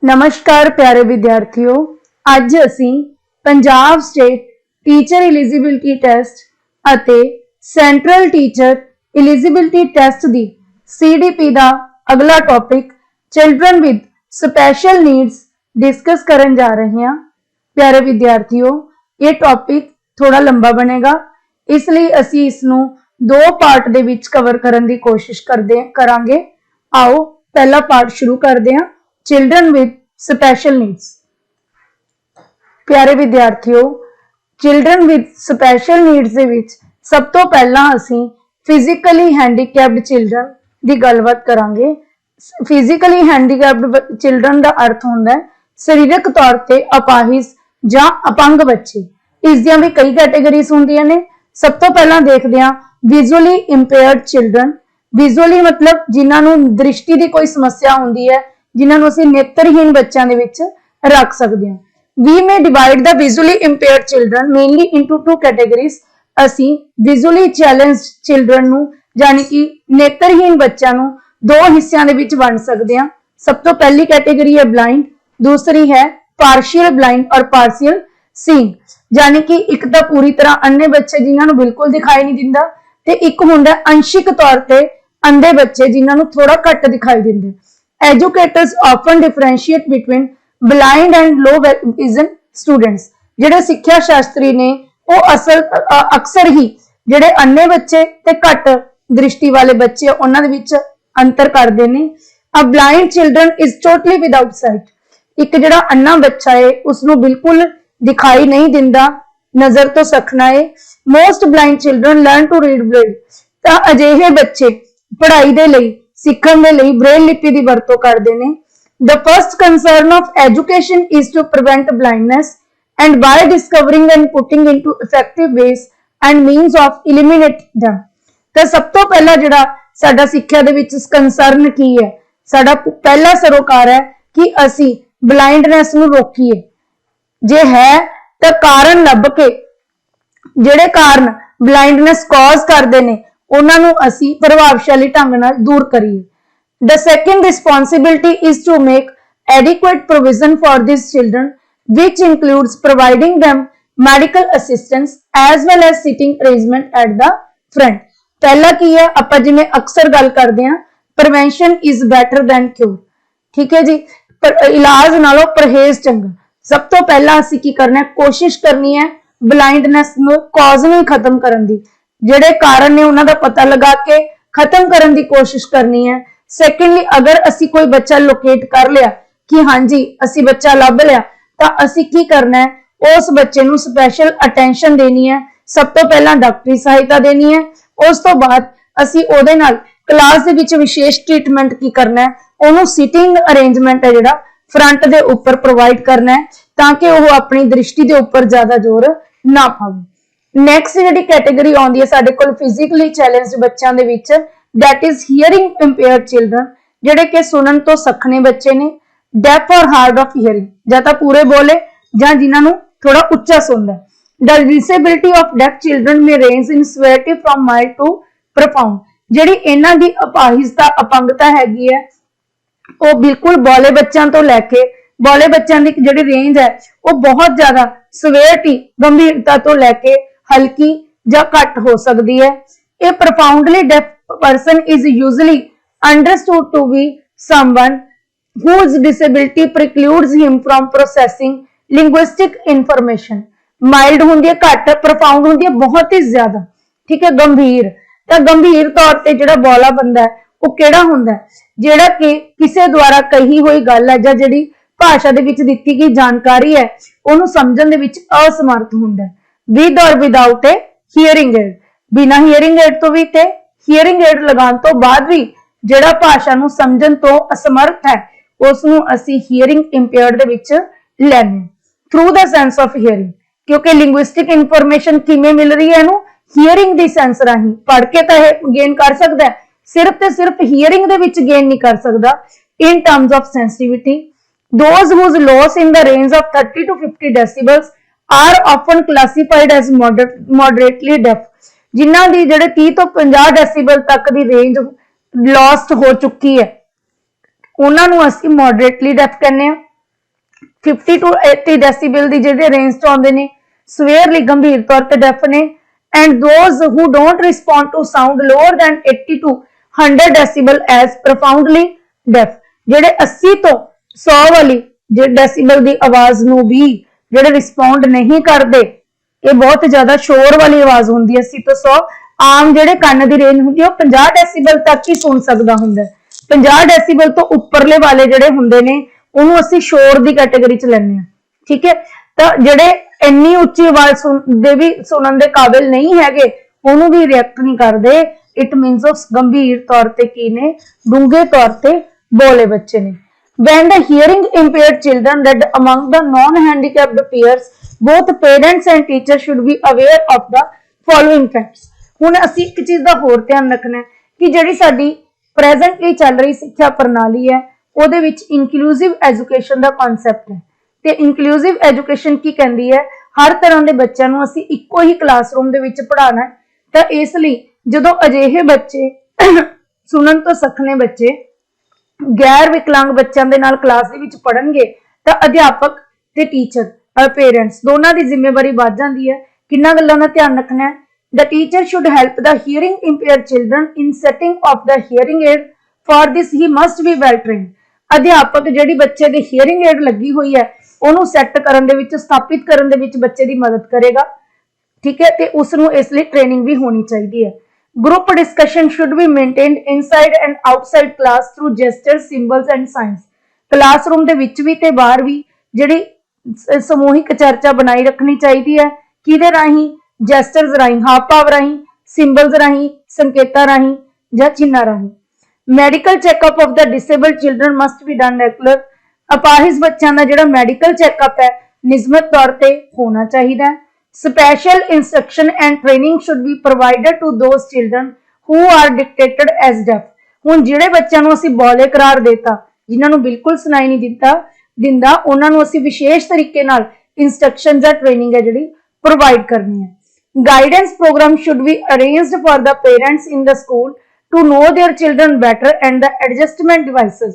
नमस्कार प्यारे विद्यार्थियों, अज असी Punjab state teacher eligibility test अते सेंट्रल टीचर एलिजिबिलिटी टेस्ट दी CDP का अगला topic children with special needs discuss करन जा रहे हैं। प्यारे विद्यार्थियों, ये टॉपिक थोड़ा लंबा बनेगा, इसलिए असी इसनूं दो पार्ट दे विच कवर करन दी कोशिश करांगे। आओ पहला पार्ट शुरू करते हैं, चिल्ड्रन विद स्पैशल नीड्स। प्यारे विद्यार्थियों, चिल्ड्रन विद स्पैशल नीड्स दे विच सब तो पहला असी फिजिकली हैंडीकैप्ड चिल्ड्रन की गलबात करांगे। फिजिकली हैंडीकैप्ड चिल्ड्रन का अर्थ होंदा है शरीरक तौर पर अपाहिज या अपंग बच्चे। इसदियां भी कई कैटेगरीज होंदियां ने। सब तो पहला देखते हैं विजुअली इंपेयर्ड चिल्ड्रन। विजुअली मतलब जिन्होंने दृष्टि की कोई समस्या होंदी है, जिन्होंने असीं नेत्रहीन बच्चों दे विच रख सकते हैं। We may divide the visually impaired children mainly into two categories. असीं विजुअली चैलेंज्ड चिल्ड्रन नूं यानी कि नेत्रहीन बच्चों नूं दो हिस्सों दे विच वंड सकते हैं। सब तो पहली कैटेगरी है ब्लाइंड, दूसरी है पार्शियल ब्लाइंड और पार्शियल सीइंग। यानी कि एक तो पूरी तरह अन्ने बच्चे जिन्होंने बिल्कुल दिखाई नहीं दिंदा, ते एक हुंदा अंशिक तौर पर अंधे बच्चे जिन्होंने थोड़ा घट दिखाई दिंदे। Educators often differentiate between blind and low vision students. जिहड़े सिक्ख्या शास्त्री ने वो अक्सर ही जिहड़े अन्ने बच्चे ते घट दृष्टि वाले बच्चे उन्हां दे विच अंतर करदे ने। A blind children is totally without site. एक जिहड़ा अन्ना बच्चा है उसनूं बिल्कुल दिखाई नहीं दिंदा, नजर तो सखना है। Most blind children learn to read Braille. तां अजिहे बच्चे पढ़ाई दे लई सीखण दे लई ब्रेल लिपि दी वरतों करदे ने। The first concern of education is to prevent blindness and by discovering and putting into effective ways and means of eliminate them. तो सब तो पहला जिहड़ा साडा सिੱਖਿਆ दे विच कंसर्न की है, साडा पहला सरोकार है कि असी ब्लाइंडनेस नूं रोकीए। जे है तो कारण लभ के जिहड़े कारण ब्लाइंडनेस कॉज करदे ने उन्हां नूं असी प्रभावशाली ढंग नाल दूर करिए। The second responsibility is to make adequate provision for this children which includes providing them medical assistance as well as seating arrangement at the front. पहला की है, आपां जिवें अक्सर गल करदे हां, prevention is better than cure. ठीक है जी, इलाज नालों परहेज चंगा। सब तो पहला असी की करना है, कोशिश करनी है ब्लाइंडनेस नूं कॉज नूं खत्म करन दी। जिहड़े कारण ने उन्हां दा पता लगा के खत्म करन दी कोशिश करनी है। सैकेंडली, अगर असी कोई बच्चा लोकेट कर लिया कि हाँ जी असी बच्चा लभ लिया, तो असी की करना है, उस बच्चे नूं स्पैशल अटेंशन देनी है। सब तो पहला डॉक्टरी सहायता देनी है। उस तो बाद असी उहदे नाल क्लास दे विच विशेष ट्रीटमेंट की करना है, उहनूं सिटिंग अरेंजमेंट है जिहड़ा फ्रंट दे उपर प्रोवाइड करना है ताकि वह अपनी दृष्टि के उपर ज्यादा जोर ना पावे। नैक्सट जिहड़ी कैटेगरी आउंदी है साडे कोल फिजिकली चैलेंज्ड बच्चों दे विच, that is hearing impaired children. जिहड़े कि सुनन तो सखने बच्चे ने, डेफ और हार्ड ऑफ हियरिंग, जां तां पूरे बोले जां जिन्हां नूं थोड़ा उच्चा सुनदा है। The disability of deaf children में range in severity from mild to profound. जिहड़ी इन्हां दी अपाहिजता अपंगता हैगी है वो बिल्कुल बौले बच्चों तो लैके बौले बच्चों की जिहड़ी रेंज है वो बहुत ज्यादा सिवियरिटी गंभीरता तो लैके हल्की या घट हो सकती है। A profoundly deaf person is usually understood to be someone whose disability precludes him from processing linguistic information। Mild होंदी है घट, प्रोफाउंड होंदी है बहुत ही ज्यादा। ठीक है, गंभीर। तो गंभीर तौर पर जिहड़ा बौला बंदा है वो किहड़ा हुंदा है, जिहड़ा कि किसी द्वारा कही हुई गल है जां जिहड़ी भाषा दे विच दित्ती गई जानकारी है उहनूं समझण दे विच असमर्थ हुंदा है। विद और विदाउट ए हियरिंग एड, बिना हियरिंग एड तो भी ते हियरिंग एड लगाउण तो बाद भी जिहड़ा भाषा नूं समझण तो असमर्थ है उसनूं असीं हियरिंग इंपेयर्ड दे विच लैणे through the sense of hearing. क्योंकि लिंग्विस्टिक इंफॉर्मेशन किवें मिल रही है इहनूं हियरिंग दी सेंस राहीं। पढ़ के तां इह गेन कर सकदा है, सिर्फ ते सिर्फ हियरिंग दे विच गेन नहीं कर सकदा। In terms of sensitivity, those whose loss in the range of 30 to 50 decibels are often classified as moderately deaf। जिन्हां दी जिहड़े 30 तो 50 डेसीबल तक दी रेंज लॉस्ट हो चुकी है उन्हां नूं असीं मॉडरेटली डेफ कहने आ। 50 to 80 ਡੈਸੀਬਲ ਦੀ ਜਿਹੜੇ ਰੇਂਜ ਚ ਆਉਂਦੇ ਨੇ, ਸਵੇਅਰਲੀ ਗੰਭੀਰ ਤੌਰ ਤੇ ਡੈਫ ਨੇ, and those who don't respond to sound lower than 80 to 100 decibel as profoundly deaf. ਜਿਹੜੇ 80 ਤੋਂ 100 ਵਾਲੀ ਜੇ ਡੈਸੀਬਲ ਦੀ ਆਵਾਜ਼ ਨੂੰ ਵੀ ਜਿਹੜੇ ਰਿਸਪੌਂਡ ਨਹੀਂ ਕਰਦੇ, ਇਹ ਬਹੁਤ ਜ਼ਿਆਦਾ ਸ਼ੋਰ ਵਾਲੀ ਆਵਾਜ਼ ਹੁੰਦੀ ਹੈ। 80 ਤੋਂ 100 ਆਮ ਜਿਹੜੇ ਕੰਨ ਦੀ ਰੇਂਜ ਹੁੰਦੀ ਹੈ ਉਹ 50 ਡੈਸੀਬਲ ਤੱਕ ਹੀ ਸੁਣ ਸਕਦਾ ਹੁੰਦਾ ਹੈ। 50 ਡੈਸੀਬਲ ਤੋਂ ਉੱਪਰਲੇ ਵਾਲੇ ਜਿਹੜੇ ਹੁੰਦੇ ਨੇ ਉਹਨੂੰ ਅਸੀਂ ਸ਼ੋਰ ਦੀ ਕੈਟਾਗਰੀ ਚ ਲੈਂਦੇ ਹਾਂ, ਠੀਕ ਹੈ। ਤਾਂ ਜਿਹੜੇ ਇੰਨੀ ਉੱਚੀ ਆਵਾਜ਼ ਦੇ ਵੀ ਸੁਣਨ ਦੇ ਕਾਬਿਲ ਨਹੀਂ ਹੈਗੇ ਉਹਨੂੰ ਵੀ ਰਿਐਕਟ ਨਹੀਂ ਕਰਦੇ, ਇਟ ਮੀਨਸ ਉਹ ਗੰਭੀਰ ਤੌਰ ਤੇ ਕੀ ਨੇ, ਡੂੰਘੇ ਤੌਰ ਤੇ ਬੋਲੇ ਬੱਚੇ ਨੇ। When the hearing impaired children read among the non-handicapped peers, both parents and teachers should be aware of the following facts। ਹੁਣ ਅਸੀਂ ਇੱਕ ਚੀਜ਼ ਦਾ ਹੋਰ ਧਿਆਨ ਰੱਖਣਾ ਹੈ ਕਿ ਜਿਹੜੀ ਸਾਡੀ ਪ੍ਰੈਜ਼ੈਂਟਲੀ ਚੱਲ ਰਹੀ ਸਿੱਖਿਆ ਪ੍ਰਣਾਲੀ ਹੈ ਉਹਦੇ ਵਿੱਚ ਇਨਕਲੂਸਿਵ ਐਜੂਕੇਸ਼ਨ ਦਾ ਕਨਸੈਪਟ ਹੈ। ਤੇ ਇਨਕਲੂਸਿਵ ਐਜੂਕੇਸ਼ਨ ਕੀ ਕਹਿੰਦੀ ਹੈ, ਹਰ ਤਰ੍ਹਾਂ ਦੇ ਬੱਚਿਆਂ ਨੂੰ ਅਸੀਂ ਇੱਕੋ ਹੀ ਕਲਾਸਰੂਮ ਦੇ ਵਿੱਚ ਪੜ੍ਹਾਉਣਾ ਹੈ। ਤਾਂ ਇਸ ਲਈ ਜਦੋਂ ਅਜਿਹੇ ਬੱਚੇ ਸੁਣਨ ਤੋਂ ਸਖਣੇ ਬੱਚੇ ਗੈਰ ਵਿਕਲਾਂਗ ਬੱਚਿਆਂ ਦੇ ਨਾਲ ਕਲਾਸ ਦੇ ਵਿੱਚ ਪੜਨਗੇ ਤਾਂ ਅਧਿਆਪਕ ਤੇ ਟੀਚਰ ਪੇਰੈਂਟਸ ਦੋਨਾਂ ਦੀ ਜ਼ਿੰਮੇਵਾਰੀ ਵੱਧ ਜਾਂਦੀ ਹੈ। ਕਿੰਨਾ ਗੱਲਾਂ ਦਾ ਧਿਆਨ ਰੱਖਣਾ ਹੈ। The teacher should help the hearing impaired children in setting of the hearing aid. For this he must be well trained। ਅਧਿਆਪਕ ਜਿਹੜੀ ਬੱਚੇ ਦੇ ਹੀਅਰਿੰਗ ਏਡ ਲੱਗੀ ਹੋਈ ਹੈ ਉਹਨੂੰ ਸੈੱਟ ਕਰਨ ਦੇ ਵਿੱਚ, ਸਥਾਪਿਤ ਕਰਨ ਦੇ ਵਿੱਚ ਬੱਚੇ ਦੀ ਮਦਦ ਕਰੇਗਾ, ਠੀਕ ਹੈ। ਤੇ ਉਸ ਨੂੰ ਇਸ ਲਈ ਟ੍ਰੇਨਿੰਗ ਵੀ ਹੋਣੀ ਚਾਹੀਦੀ ਹੈ। Group discussion should be maintained inside and outside class through gestures, symbols and signs। Classroom ਦੇ ਵਿੱਚ ਵੀ ਤੇ ਬਾਹਰ ਵੀ ਜਿਹੜੀ ਸਮੂਹਿਕ ਚਰਚਾ ਬਣਾਈ ਰੱਖਣੀ ਚਾਹੀਦੀ ਹੈ। ਕਿਹਦੇ ਰਾਹੀਂ? ਜੈਸਟਰਸ ਰਾਹੀਂ, ਹਾਵ ਭਾਵ ਰਾਹੀਂ, ਸਿੰਬਲਸ ਰਾਹੀਂ, ਸੰਕੇਤਾਂ ਰਾਹੀਂ ਜਾਂ ਚਿੰਨ੍ਹਾਂ ਰਾਹੀਂ। Medical checkup of the disabled children must be done regular. ਅਪਾਹਿਜ ਬੱਚਿਆਂ ਦਾ ਜਿਹੜਾ ਮੈਡੀਕਲ ਚੈੱਕਅਪ ਹੈ ਨਿਯਮਿਤ ਤੌਰ ਤੇ ਹੋਣਾ ਚਾਹੀਦਾ ਹੈ। Special instruction and training should be provided to those children who are dictated as deaf। ਹੁਣ ਜਿਹੜੇ ਬੱਚਿਆਂ ਨੂੰ ਅਸੀਂ ਬੋਲੇ ਕਰਾਰ ਦੇਤਾ, ਜਿਨ੍ਹਾਂ ਨੂੰ ਬਿਲਕੁਲ ਸੁਣਾਈ ਨਹੀਂ ਦਿੰਦਾ, ਉਹਨਾਂ ਨੂੰ ਅਸੀਂ ਵਿਸ਼ੇਸ਼ ਤਰੀਕੇ ਨਾਲ ਇੰਸਟਰਕਸ਼ਨ ਜਾਂ ਟ੍ਰੇਨਿੰਗ ਹੈ ਜਿਹੜੀ ਪ੍ਰੋਵਾਈਡ ਕਰਨੀ ਹੈ। Guidance program should be arranged for the parents in the school to know their children better and the adjustment devices।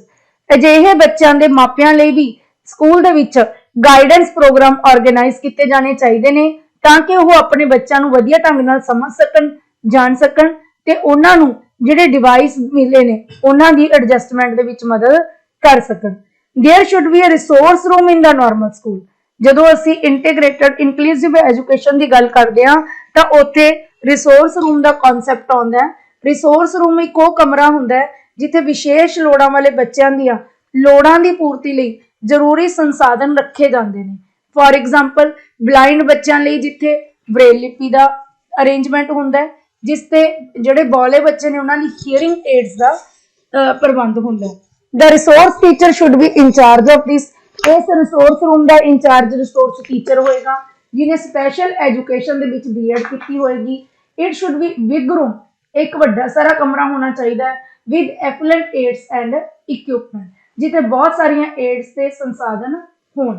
ਅਜਿਹੇ ਬੱਚਿਆਂ ਦੇ ਮਾਪਿਆਂ ਲਈ ਵੀ ਸਕੂਲ ਦੇ ਵਿੱਚ ਗਾਈਡੈਂਸ ਪ੍ਰੋਗਰਾਮ ਆਰਗੇਨਾਈਜ਼ ਕੀਤੇ ਜਾਣੇ ਚਾਹੀਦੇ ਨੇ ਤਾਂ ਕਿ ਉਹ ਆਪਣੇ ਬੱਚਿਆਂ ਨੂੰ ਵਧੀਆ ਢੰਗ ਨਾਲ ਸਮਝ ਸਕਣ, ਜਾਣ ਸਕਣ ਤੇ ਉਹਨਾਂ ਨੂੰ ਜਿਹੜੇ ਡਿਵਾਈਸ ਮਿਲੇ ਨੇ ਉਹਨਾਂ ਦੀ ਐਡਜਸਟਮੈਂਟ ਦੇ ਵਿੱਚ ਮਦਦ ਕਰ ਸਕਣ। There should be a resource room in the normal school। ਜਦੋਂ ਅਸੀਂ ਇੰਟੀਗ੍ਰੇਟਡ ਇਨਕਲੂਸਿਵ ਐਜੂਕੇਸ਼ਨ ਦੀ ਗੱਲ ਕਰਦੇ ਹਾਂ ਤਾਂ ਉੱਥੇ ਰਿਸੋਰਸ ਰੂਮ ਦਾ ਕਨਸੈਪਟ ਆਉਂਦਾ ਹੈ। ਰਿਸੋਰਸ ਰੂਮ ਇੱਕ ਉਹ ਕਮਰਾ ਹੁੰਦਾ ਹੈ ਜਿੱਥੇ ਵਿਸ਼ੇਸ਼ ਲੋੜਾਂ ਵਾਲੇ ਬੱਚਿਆਂ ਦੀਆਂ ਲੋੜਾਂ ਦੀ ਪੂਰਤੀ ਲਈ ਜ਼ਰੂਰੀ ਸੰਸਾਧਨ ਰੱਖੇ ਜਾਂਦੇ ਨੇ। ਫੋਰ ਐਗਜ਼ਾਮਪਲ ਬਲਾਈਂਡ ਬੱਚਿਆਂ ਲਈ ਜਿੱਥੇ ਬ੍ਰੇਲ ਲਿਪੀ ਦਾ ਅਰੇਂਜਮੈਂਟ ਹੁੰਦਾ ਹੈ, ਜਿਸ ਤੇ ਜਿਹੜੇ ਬੋਲੇ ਬੱਚੇ ਨੇ ਉਹਨਾਂ ਲਈ ਹੀਅਰਿੰਗ ਏਡਸ ਦਾ ਪ੍ਰਬੰਧ ਹੁੰਦਾ ਹੈ। The resource teacher should be in charge of this। ਇਸ ਰਿਸੋਰਸ ਰੂਮ ਦਾ ਇੰਚਾਰਜ ਰਿਸੋਰਸ ਟੀਚਰ ਹੋਏਗਾ ਜਿਹਨੇ ਸਪੈਸ਼ਲ ਐਜੂਕੇਸ਼ਨ ਦੇ ਵਿੱਚ ਬੀਐਡ ਕੀਤੀ ਹੋਏਗੀ। It should be big room, ਇੱਕ ਵੱਡਾ ਸਾਰਾ ਕਮਰਾ ਹੋਣਾ ਚਾਹੀਦਾ ਹੈ with effluent AIDS and equipment, ਜਿੱਥੇ ਬਹੁਤ ਸਾਰੀਆਂ ਏਡਸ ਤੇ ਸੰਸਾਧਨ ਹੋਣ।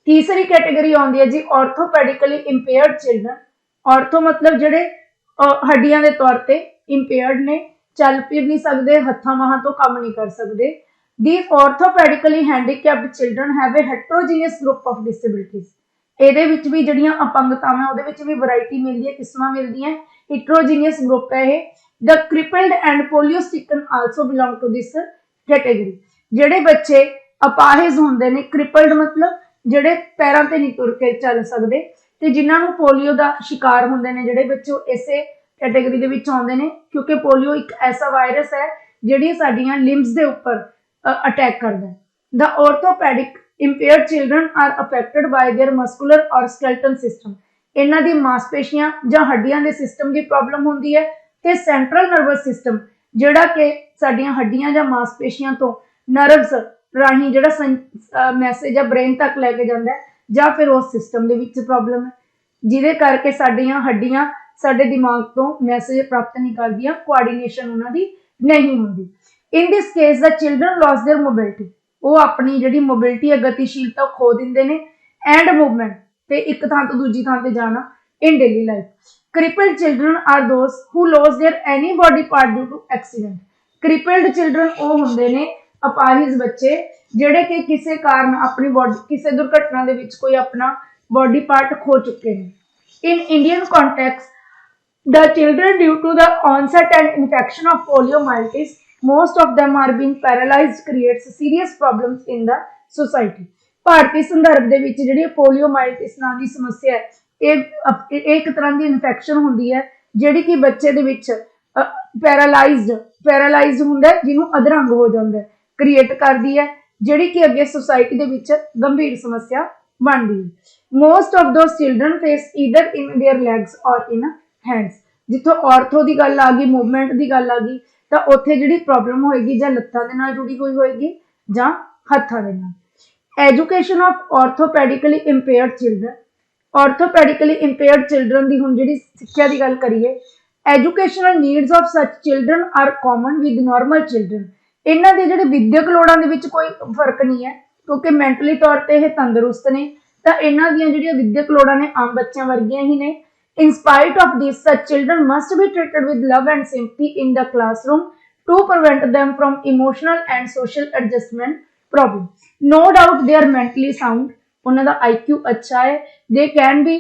ਤੀਸਰੀ ਕੈਟੇਗਰੀ ਆਉਂਦੀ ਹੈ ਜੀ ਆਰਥੋਪੈਡਿਕਲੀ ਇੰਪੇਅਰਡ ਚਿਲਡਰਨ। ਆਰਥੋ ਮਤਲਬ ਜਿਹੜੇ ਹੱਡੀਆਂ ਦੇ ਤੌਰ ਤੇ ਇੰਪੇਅਰਡ ਨੇ, ਚੱਲ ਫਿਰ ਨਹੀਂ ਸਕਦੇ, ਹੱਥਾਂ ਬਾਹਾਂ ਤੋਂ ਕੰਮ ਨਹੀਂ ਕਰ ਸਕਦੇ। These orthopedically handicapped children have a heterogeneous group of disabilities। ਇਹਦੇ ਵਿੱਚ ਵੀ ਜਿਹੜੀਆਂ ਅਪੰਗਤਾਵਾਂ ਉਹਦੇ ਵਿੱਚ ਵੀ ਵੈਰਾਈਟੀ ਮਿਲਦੀ ਹੈ, ਕਿਸਮਾਂ ਮਿਲਦੀਆਂ। heterogeneous group ਹੈ ਇਹ। The crippled and polio stricken also belong to this category। ਜਿਹੜੇ ਬੱਚੇ ਅਪਾਹਿਜ ਹੁੰਦੇ ਨੇ, crippled ਮਤਲਬ ਜਿਹੜੇ ਪੈਰਾਂ ਤੇ ਨਹੀਂ ਤੁਰ ਕੇ ਚੱਲ ਸਕਦੇ, ਤੇ ਜਿਨ੍ਹਾਂ ਨੂੰ ਪੋਲੀਓ ਦਾ ਸ਼ਿਕਾਰ ਹੁੰਦੇ ਨੇ ਜਿਹੜੇ ਬੱਚੇ ਇਸੇ ਕੈਟੇਗਰੀ ਦੇ ਵਿੱਚ ਆਉਂਦੇ ਨੇ, ਕਿਉਂਕਿ ਪੋਲੀਓ ਇੱਕ ਐਸਾ ਵਾਇਰਸ ਹੈ ਜਿਹੜੀ ਸਾਡੀਆਂ ਲਿੰਬਸ ਦੇ ਉੱਪਰ ਅਟੈਕ ਕਰਦਾ ਹੈ। The orthopedic impaired children are affected by their muscular or skeletal system। ਇਹਨਾਂ ਦੀ ਮਾਸਪੇਸ਼ੀਆਂ ਜਾਂ ਹੱਡੀਆਂ ਦੇ ਸਿਸਟਮ ਦੀ ਪ੍ਰੋਬਲਮ ਹੁੰਦੀ ਹੈ ਤੇ ਸੈਂਟਰਲ ਨਰਵਸ ਸਿਸਟਮ ਜਿਹੜਾ ਕਿ ਸਾਡੀਆਂ ਹੱਡੀਆਂ ਜਾਂ ਮਾਸਪੇਸ਼ੀਆਂ ਤੋਂ ਨਰਵਸ ਰਾਹੀਂ ਜਿਹੜਾ ਮੈਸੇਜ ਆ ਬ੍ਰੇਨ ਤੱਕ ਲੈ ਕੇ ਜਾਂਦਾ ਹੈ, ਜਾਂ ਫਿਰ ਉਸ ਸਿਸਟਮ ਦੇ ਵਿੱਚ ਪ੍ਰੋਬਲਮ ਹੈ ਜਿਹਦੇ ਕਰਕੇ ਸਾਡੀਆਂ ਹੱਡੀਆਂ ਸਾਡੇ ਦਿਮਾਗ ਤੋਂ ਮੈਸੇਜ ਪ੍ਰਾਪਤ ਨਹੀਂ ਕਰਦੀਆਂ, ਕੋਆਰਡੀਨੇਸ਼ਨ ਉਹਨਾਂ ਦੀ ਨਹੀਂ ਹੁੰਦੀ। In this case the children lost their mobility। ਉਹ ਆਪਣੀ ਜਿਹੜੀ ਮੋਬਿਲਿਟੀ ਹੈ, ਗਤੀਸ਼ੀਲਤਾ ਖੋ ਦਿੰਦੇ ਨੇ, ਐਂਡ ਮੂਵਮੈਂਟ ਤੇ ਇੱਕ ਥਾਂ ਤੋਂ ਦੂਜੀ ਥਾਂ ਤੇ ਜਾਣਾ in daily life। Crippled children are those who lost their any body part due to accident। Crippled children ਉਹ ਹੁੰਦੇ ਨੇ ਅਪਾਹਿਜ ਬੱਚੇ ਜਿਹੜੇ ਕਿ ਕਿਸੇ ਕਾਰਨ ਆਪਣੀ ਬੋਡੀ ਕਿਸੇ ਦੁਰਘਟਨਾ ਦੇ ਵਿੱਚ ਕੋਈ ਆਪਣਾ ਬੋਡੀ ਪਾਰਟ ਖੋ ਚੁੱਕੇ ਨੇ। ਇਨ Indian context the children due to the onset and infection of poliomyelitis, most of them are being paralyzed, creates serious problems in the society। ਭਾਰਤੀ ਸੰਦਰਭ ਦੇ ਵਿੱਚ ਜਿਹੜੀ ਪੋਲੀਓਮਾਈਲਿਟਿਸ ਨਾਂ ਦੀ ਸਮੱਸਿਆ ਹੈ ਇਹ ਇੱਕ ਤਰ੍ਹਾਂ ਦੀ ਇਨਫੈਕਸ਼ਨ ਹੁੰਦੀ ਹੈ ਜਿਹੜੀ ਕਿ ਬੱਚੇ ਦੇ ਵਿੱਚ ਪੈਰਾਲਾਈਜ਼ਡ ਹੁੰਦਾ ਹੈ, ਜਿਹਨੂੰ ਅਧਰੰਗ ਹੋ ਜਾਂਦਾ ਹੈ, ਕ੍ਰੀਏਟ ਕਰਦੀ ਹੈ, ਜਿਹੜੀ ਕਿ ਅੱਗੇ ਸੋਸਾਇਟੀ ਦੇ ਵਿੱਚ ਗੰਭੀਰ ਸਮੱਸਿਆ ਬਣਦੀ ਹੈ। Most of ਦੋਸ children face either in there legs ਔਰ ਇਨ हैंड्स। जिथों ऑर्थो की गल आ गई, मूवमेंट की गल आ गई, तो उत्थे जिहड़ी प्रॉब्लम होएगी जां लत्तां दे नाल जुड़ी हुई होएगी जां हत्थां दे नाल। Education of orthopedically impaired children, orthopedically impaired children की हुण जिहड़ी सिक्ख्या की गल करिए, educational needs of such children are common with normal children. इन्हां दे जिहड़े विद्यक लोड़ां दे विच कोई फर्क नहीं है क्योंकि मैंटली तौर पर यह तंदुरुस्त ने, तो इन्हां दीयां जिहड़ियां विद्यक लोड़ां ने आम बच्चों वर्गियां ही ने। In spite of this, such children must be treated with love and sympathy in the classroom to prevent them from emotional and social adjustment problems। No doubt they are mentally sound, उन्हां दा IQ अच्छा है, they can be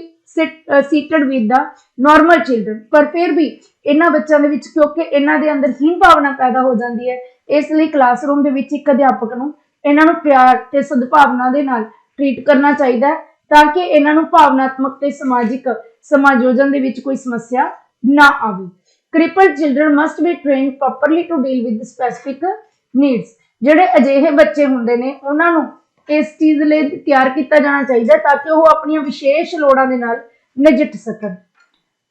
seated with the normal children, पर फिर भी इन्हां बच्चों दे विच क्योंकि इन्हां दे अंदर हीन भावना पैदा हो जाती है, इसलिए क्लासरूम दे विच एक अध्यापक नूं इन्हां नूं प्यार ते सद्भावना दे नाल ट्रीट करना चाहिए ताकि इन्हां नूं भावनात्मक ते समाजिक समायोजन दे विच कोई समस्या ना आवे। Crippled children must be trained properly to deal with specific needs. जिहड़े अजिहे बच्चे हुंदे ने उन्हां नूं इस चीज़ लई तैयार किया जाना चाहिए ताकि वह अपनी विशेष लोड़ां दे नाल नजिठ सकन।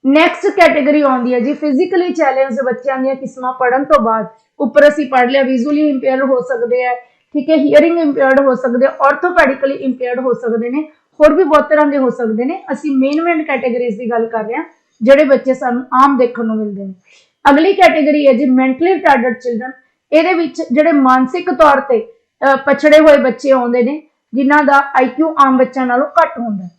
नैक्सट कैटेगरी आउंदी है जी फिजिकली चैलेंज बच्चों दी किस्मां पढ़न तो बाद। उपर असीं पढ़ लिया विजुअली इंपेयर्ड हो सकते हैं, ठीक है, हीयरिंग इंपेयर्ड हो सकते हैं, ऑर्थोपैडिकली इंपेयर्ड हो सकते हैं, होर भी बहुत तरह के हो सकते हैं। असीं मेन कैटेगरीज की गल कर रहे हैं जिहड़े बच्चे सानूं आम देखण नूं मिलदे ने। अगली कैटेगरी है जी मेंटली रिटार्डेड चिल्ड्रन। इहदे विच जिहड़े मानसिक तौर ते पछड़े हुए बच्चे आउंदे ने जिन्हां दा IQ आम बच्चों नालों घट हुंदा है।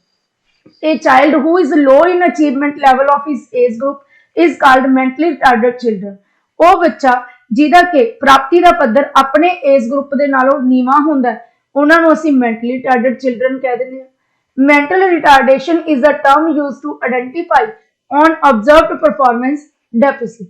A child who is low in achievement level of his age group is called mentally retarded children. वो बच्चा जिहदा कि प्राप्ति का पद्धर अपने एज ग्रुप दे नालों नीवा हुंदा है उन्हां नूं असीं मेंटली रिटार्डेड चिल्ड्रन कह दिंदे हां। Mental retardation is a term used to identify unobserved performance deficit।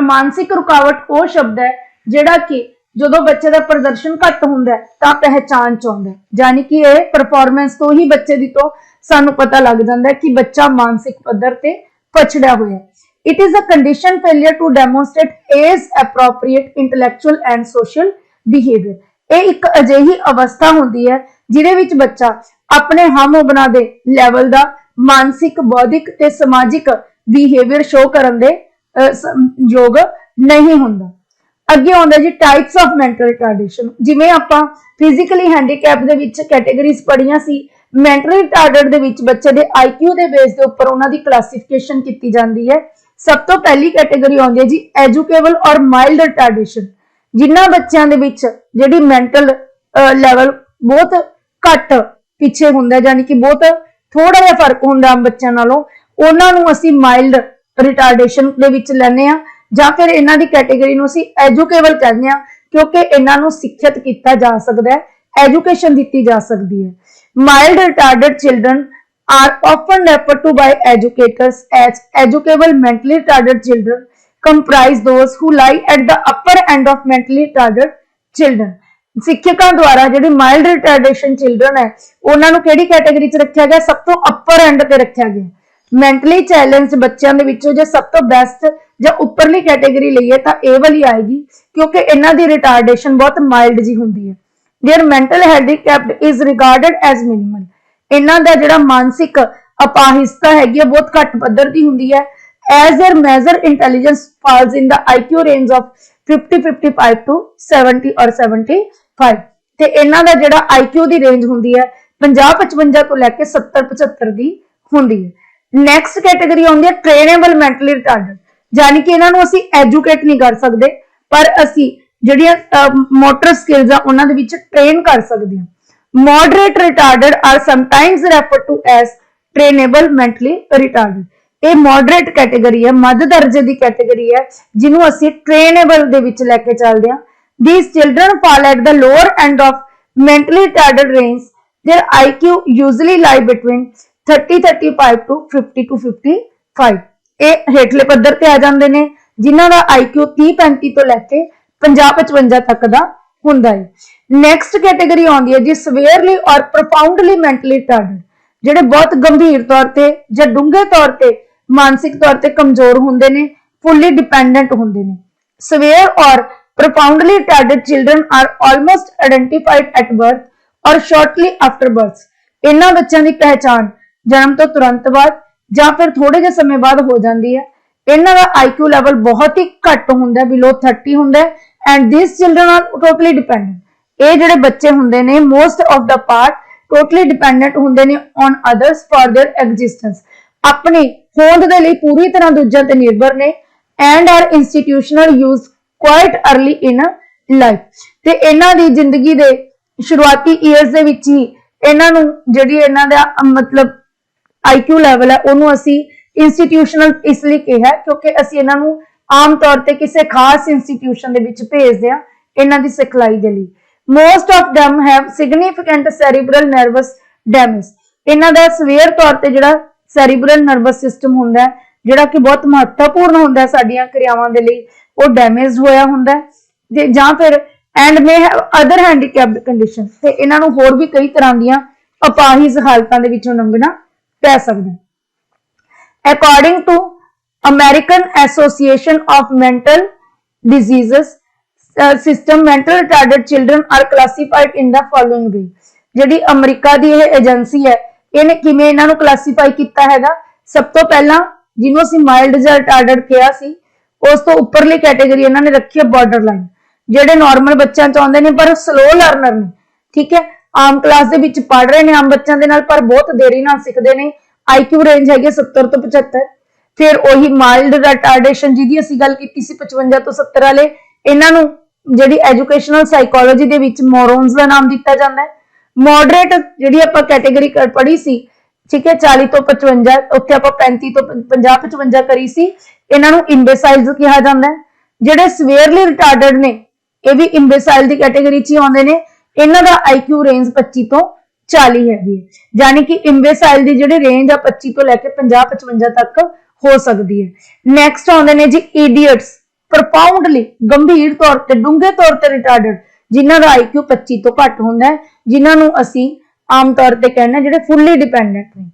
मानसिक रुकावट वो शब्द है जिहड़ा कि जदों बच्चे का प्रदर्शन घट हुंदा है तां पहचान च आउंदा है, यानी कि यह परफॉर्मेंस तो ही बच्चे दी तो सानू पता लग जाता है कि बच्चा मानसिक पद्धर ते पछड़िया हुआ है। It is a condition failure to demonstrate age appropriate intellectual and social behaviour. यह एक अजिही अवस्था होंदी है जिहदे विच बच्चा अपने हम बना दे लैवल का मानसिक बौद्धिक ते समाजिक बिहेवियर शो करन दे योग नहीं हुंदा। अगे आउंदा जी टाइप्स ऑफ मेंटल रिटार्डेशन। जिवें आपां फिजिकली हैंडीकैप दे विच कैटेगरीज पढ़ियां सी, मेंटल रिटार्डेड दे विच बच्चे दे IQ दे बेस दे उपर उन्हां दी क्लासिफिकेशन कीती जांदी है। सब तो पहली कैटेगरी आउंदी है जी एजुकेबल और माइल्ड रिटार्डेशन। जिन्हां बच्चों दे विच जिहड़ी मेंटल लैवल बहुत घट पिछे हुंदा है, यानी कि बहुत थोड़ा जिहा फर्क हुंदा आम बच्चों नालों, उन्हां नूं असीं माइल्ड रिटार्डेशन दे विच लैंदे आ जां फिर इन्हां दी कैटेगरी नूं असीं एजुकेबल कहंदे आ क्योंकि इन्हां नूं सिक्खियत कीता जा सकदा है, एजुकेशन दित्ती जा सकदी है। Mild retarded children are often referred to by educators as educable mentally retarded children, comprise those who lie at the upper end of mentally retarded children। सिक्खिकां द्वारा जिहड़ी माइल्ड रिटार्डेशन चिल्ड्रन है उन्हां नूं किहड़ी कैटेगरी च रखिया गया, सब तो अपर एंड ते रखिया गया। मेंटली चैलेंज बच्चों दे विचों जे सब तो बेस्ट जां उपरली कैटेगरी लईए तां इह वाली आएगी क्योंकि इन्हां दी रिटार्डेशन बहुत माइल्ड जी हुंदी है। Their mental handicapped is regarded as minimal. इन्हां दा जिहड़ा मानसिक अपाहिजता हैगी बहुत घट पद्धर दी हुंदी है। As their major intelligence falls in the IQ range of 50-55 to 70 और 75 ते इन्हां दा जिहड़ा IQ दी रेंज हुंदी है 50-55 तो लैके 70-75 दी हुंदी है। नैक्सट कैटेगरी आउंदी है ट्रेनेबल मेंटली रिटार्डेड, यानी कि इन्हां नूं असीं एजुकेट नहीं कर सकदे पर असीं जिहड़ियां मोटर स्किल्स आ उन्हां दे विच ट्रेन कर सकदे हां। Moderate retarded are sometimes referred to as trainable mentally retarded। ये मॉडरेट कैटेगरी है, मध दर्जे की कैटेगरी है जिन्हों असीं ट्रेनेबल दे विच लैके चलदे हां These children fall at the lower end of mentally retarded range. Their IQ usually lie between 30-35 to 50 to 55. ਇਹ ਹੇਠਲੇ ਪੱਧਰ ਤੇ ਆ ਜਾਂਦੇ ਨੇ ਜਿਨ੍ਹਾਂ ਦਾ IQ 30-35 ਤੋਂ ਲੈ ਕੇ 50-55 ਤੱਕ ਦਾ ਹੁੰਦਾ ਹੈ। ਨੈਕਸਟ ਕੈਟਾਗਰੀ ਆਉਂਦੀ ਹੈ ਜੀ ਸਵੇਅਰਲੀ ਔਰ ਪ੍ਰੋਫਾਉਂਡਲੀ ਮੈਂਟਲੀ ਰਿਟਾਰਡਡ, ਜਿਹੜੇ ਬਹੁਤ ਗੰਭੀਰ ਤੌਰ ਤੇ ਜਾਂ ਡੂੰਘੇ ਤੌਰ ਤੇ ਮਾਨਸਿਕ ਤੌਰ ਤੇ ਕਮਜ਼ੋਰ ਹੁੰਦੇ ਨੇ, ਫੁੱਲੀ ਡਿਪੈਂਡੈਂਟ ਹੁੰਦੇ ਨੇ। ਸਵੇਅਰ ਔਰ profoundly retarded children are almost identified at birth or shortly after birth. ਇਹਨਾਂ ਬੱਚਿਆਂ ਦੀ ਪਹਿਚਾਣ ਜਨਮ ਤੋਂ ਤੁਰੰਤ ਬਾਅਦ ਜਾਂ ਫਿਰ ਥੋੜੇ ਜਿਹੇ ਸਮੇਂ ਬਾਅਦ ਹੋ ਜਾਂਦੀ ਹੈ। ਇਹਨਾਂ ਦਾ IQ ਲੈਵਲ ਬਹੁਤ ਹੀ ਘੱਟ ਹੁੰਦਾ, below 30 ਹੁੰਦਾ and these children are totally dependent. ਇਹ ਜਿਹੜੇ ਬੱਚੇ ਹੁੰਦੇ ਨੇ most of the part totally dependent ਹੁੰਦੇ ਨੇ on others for their existence. ਆਪਣੀ ਹੋਂਦ ਦੇ ਲਈ ਪੂਰੀ ਤਰ੍ਹਾਂ ਦੂਜਿਆਂ ਤੇ ਨਿਰਭਰ ਨੇ and are institutional use quite early in life. ਤੇ ਇਹਨਾਂ ਦੀ ਜ਼ਿੰਦਗੀ ਦੇ ਸ਼ੁਰੂਆਤੀ ਇਅਰਸ ਦੇ ਵਿੱਚ ਹੀ ਇਹਨਾਂ ਨੂੰ ਜਿਹੜੀ ਇਹਨਾਂ ਦਾ ਮਤਲਬ IQ ਲੈਵਲ ਹੈ ਉਹਨੂੰ ਅਸੀਂ ਇੰਸਟੀਟਿਊਸ਼ਨਲ ਇਸ ਲਈ ਕਿਹਾ ਕਿਉਂਕਿ ਅਸੀਂ ਇਹਨਾਂ ਨੂੰ ਆਮ ਤੌਰ ਤੇ ਕਿਸੇ ਖਾਸ ਇੰਸਟੀਟਿਊਸ਼ਨ ਦੇ ਵਿੱਚ ਭੇਜਦੇ ਆ ਇਹਨਾਂ ਦੀ ਸਿਖਲਾਈ ਦੇ ਲਈ। most of them have significant cerebral nervous damage. ਇਹਨਾਂ ਦਾ ਸਵੇਅਰ ਤੌਰ ਤੇ ਜਿਹੜਾ cerebral nervous system ਹੁੰਦਾ ਹੈ ਜਿਹੜਾ ਕਿ ਬਹੁਤ ਮਹੱਤਵਪੂਰਨ ਹੁੰਦਾ ਹੈ ਸਾਡੀਆਂ ਕਿਰਿਆਵਾਂ ਦੇ ਲਈ, ਉਹ ਡੈਮੇਜ ਹੋਇਆ ਹੁੰਦਾ ਹੈ ਜਾਂ ਫਿਰ and may have other handicapped condition, ਤੇ ਇਹਨਾਂ ਨੂੰ ਹੋਰ ਵੀ ਕਈ ਤਰ੍ਹਾਂ ਦੀਆਂ ਅਪਾਹਿਜ ਹਾਲਤਾਂ ਦੇ ਵਿੱਚੋਂ ਲੰਘਣਾ ਪੈ ਸਕਦਾ ਹੈ। According to American association of mental diseases system mental retarded children are classified in the following way. ਜਿਹੜੀ ਅਮਰੀਕਾ ਦੀ ਇਹ ਏਜੰਸੀ ਹੈ ਇਹਨੇ ਕਿਵੇਂ ਇਹਨਾਂ ਨੂੰ ਕਲਾਸੀਫਾਈ ਕੀਤਾ ਹੈਗਾ, ਸਭ ਤੋਂ ਪਹਿਲਾਂ ਜਿਹਨੂੰ ਅਸੀਂ ਮਾਈਲਡ ਜਾਂ ਰਿਟਾਰਡਡ ਕਿਹਾ ਸੀ ਉਸ ਤੋਂ ਉੱਪਰਲੀ ਕੈਟਾਗਰੀ ਇਹਨਾਂ ਨੇ ਰੱਖੀ ਹੈ ਬਾਰਡਰ ਲਾਈਨ, ਜਿਹੜੇ ਨਾਰਮਲ ਬੱਚਿਆਂ ਚ ਆਉਂਦੇ ਨੇ ਪਰ ਸਲੋ ਲਰਨਰ ਨੇ, ਠੀਕ ਹੈ, ਆਮ ਕਲਾਸ ਦੇ ਵਿੱਚ ਪੜ ਰਹੇ ਨੇ ਆਮ ਬੱਚਿਆਂ ਦੇ ਨਾਲ ਪਰ ਬਹੁਤ ਦੇਰੀ ਨਾਲ ਸਿੱਖਦੇ ਨੇ। IQ ਰੇਂਜ ਹੈਗੀ 70 ਤੋਂ 75। ਫਿਰ ਉਹੀ ਮਾਈਲਡ ਰਿਟਾਰਡੇਸ਼ਨ ਜਿਹਦੀ ਅਸੀਂ ਗੱਲ ਕੀਤੀ ਸੀ 55 ਤੋਂ 70 ਵਾਲੇ, ਇਹਨਾਂ ਨੂੰ ਜਿਹੜੀ ਐਜੂਕੇਸ਼ਨਲ ਸਾਈਕੋਲੋਜੀ ਦੇ ਵਿੱਚ ਮੋਰੋਨਸ ਦਾ ਨਾਮ ਦਿੱਤਾ ਜਾਂਦਾ ਹੈ। ਮੋਡਰੇਟ ਜਿਹੜੀ ਆਪਾਂ ਕੈਟਾਗਰੀ ਪੜ੍ਹੀ ਸੀ, ਠੀਕ ਹੈ, 40 ਤੋਂ 55, ਉੱਥੇ ਆਪਾਂ 35 ਤੋਂ 50-55 ਕਰੀ ਸੀ, ਇਹਨਾਂ ਨੂੰ ਇੰਬੇਸਾਈਲਸ ਕਿਹਾ ਜਾਂਦਾ ਹੈ। ਜਿਹੜੇ ਸਵੇਅਰਲੀ ਰਿਟਾਰਡਡ ਨੇ ਇਹ ਵੀ ਇੰਬੇਸਾਈਲ ਦੀ ਕੈਟਾਗਰੀ 'ਚ ਹੀ ਆਉਂਦੇ ਨੇ। ਇਹਨਾਂ ਦਾ IQ ਰੇਂਜ 25 ਤੋਂ 40 ਹੈਗੀ ਹੈ, ਯਾਨੀ ਕਿ ਇੰਬੇਸਾਈਲ ਦੀ ਜਿਹੜੀ ਰੇਂਜ ਆ 25 ਤੋਂ ਲੈ ਕੇ 50-55 ਤੱਕ ਹੋ ਸਕਦੀ ਹੈ। ਨੈਕਸਟ ਆਉਂਦੇ ਨੇ ਜੀ ਇਡੀਅਟਸ, ਪ੍ਰੋਫਾਉਂਡਲੀ ਗੰਭੀਰ ਤੌਰ ਤੇ ਡੂੰਘੇ ਤੌਰ ਤੇ ਰਿਟਾਰਡਡ, ਜਿਨ੍ਹਾਂ ਦਾ IQ 25 ਤੋਂ ਘੱਟ ਹੁੰਦਾ ਹੈ, ਜਿਨ੍ਹਾਂ ਨੂੰ ਅਸੀਂ ਆਮ ਤੌਰ ਤੇ ਕਹਿੰਦੇ ਜਿਹੜੇ ਫੁੱਲੀ ਡਿਪੈਂਡੈਂਟ ਨੇ।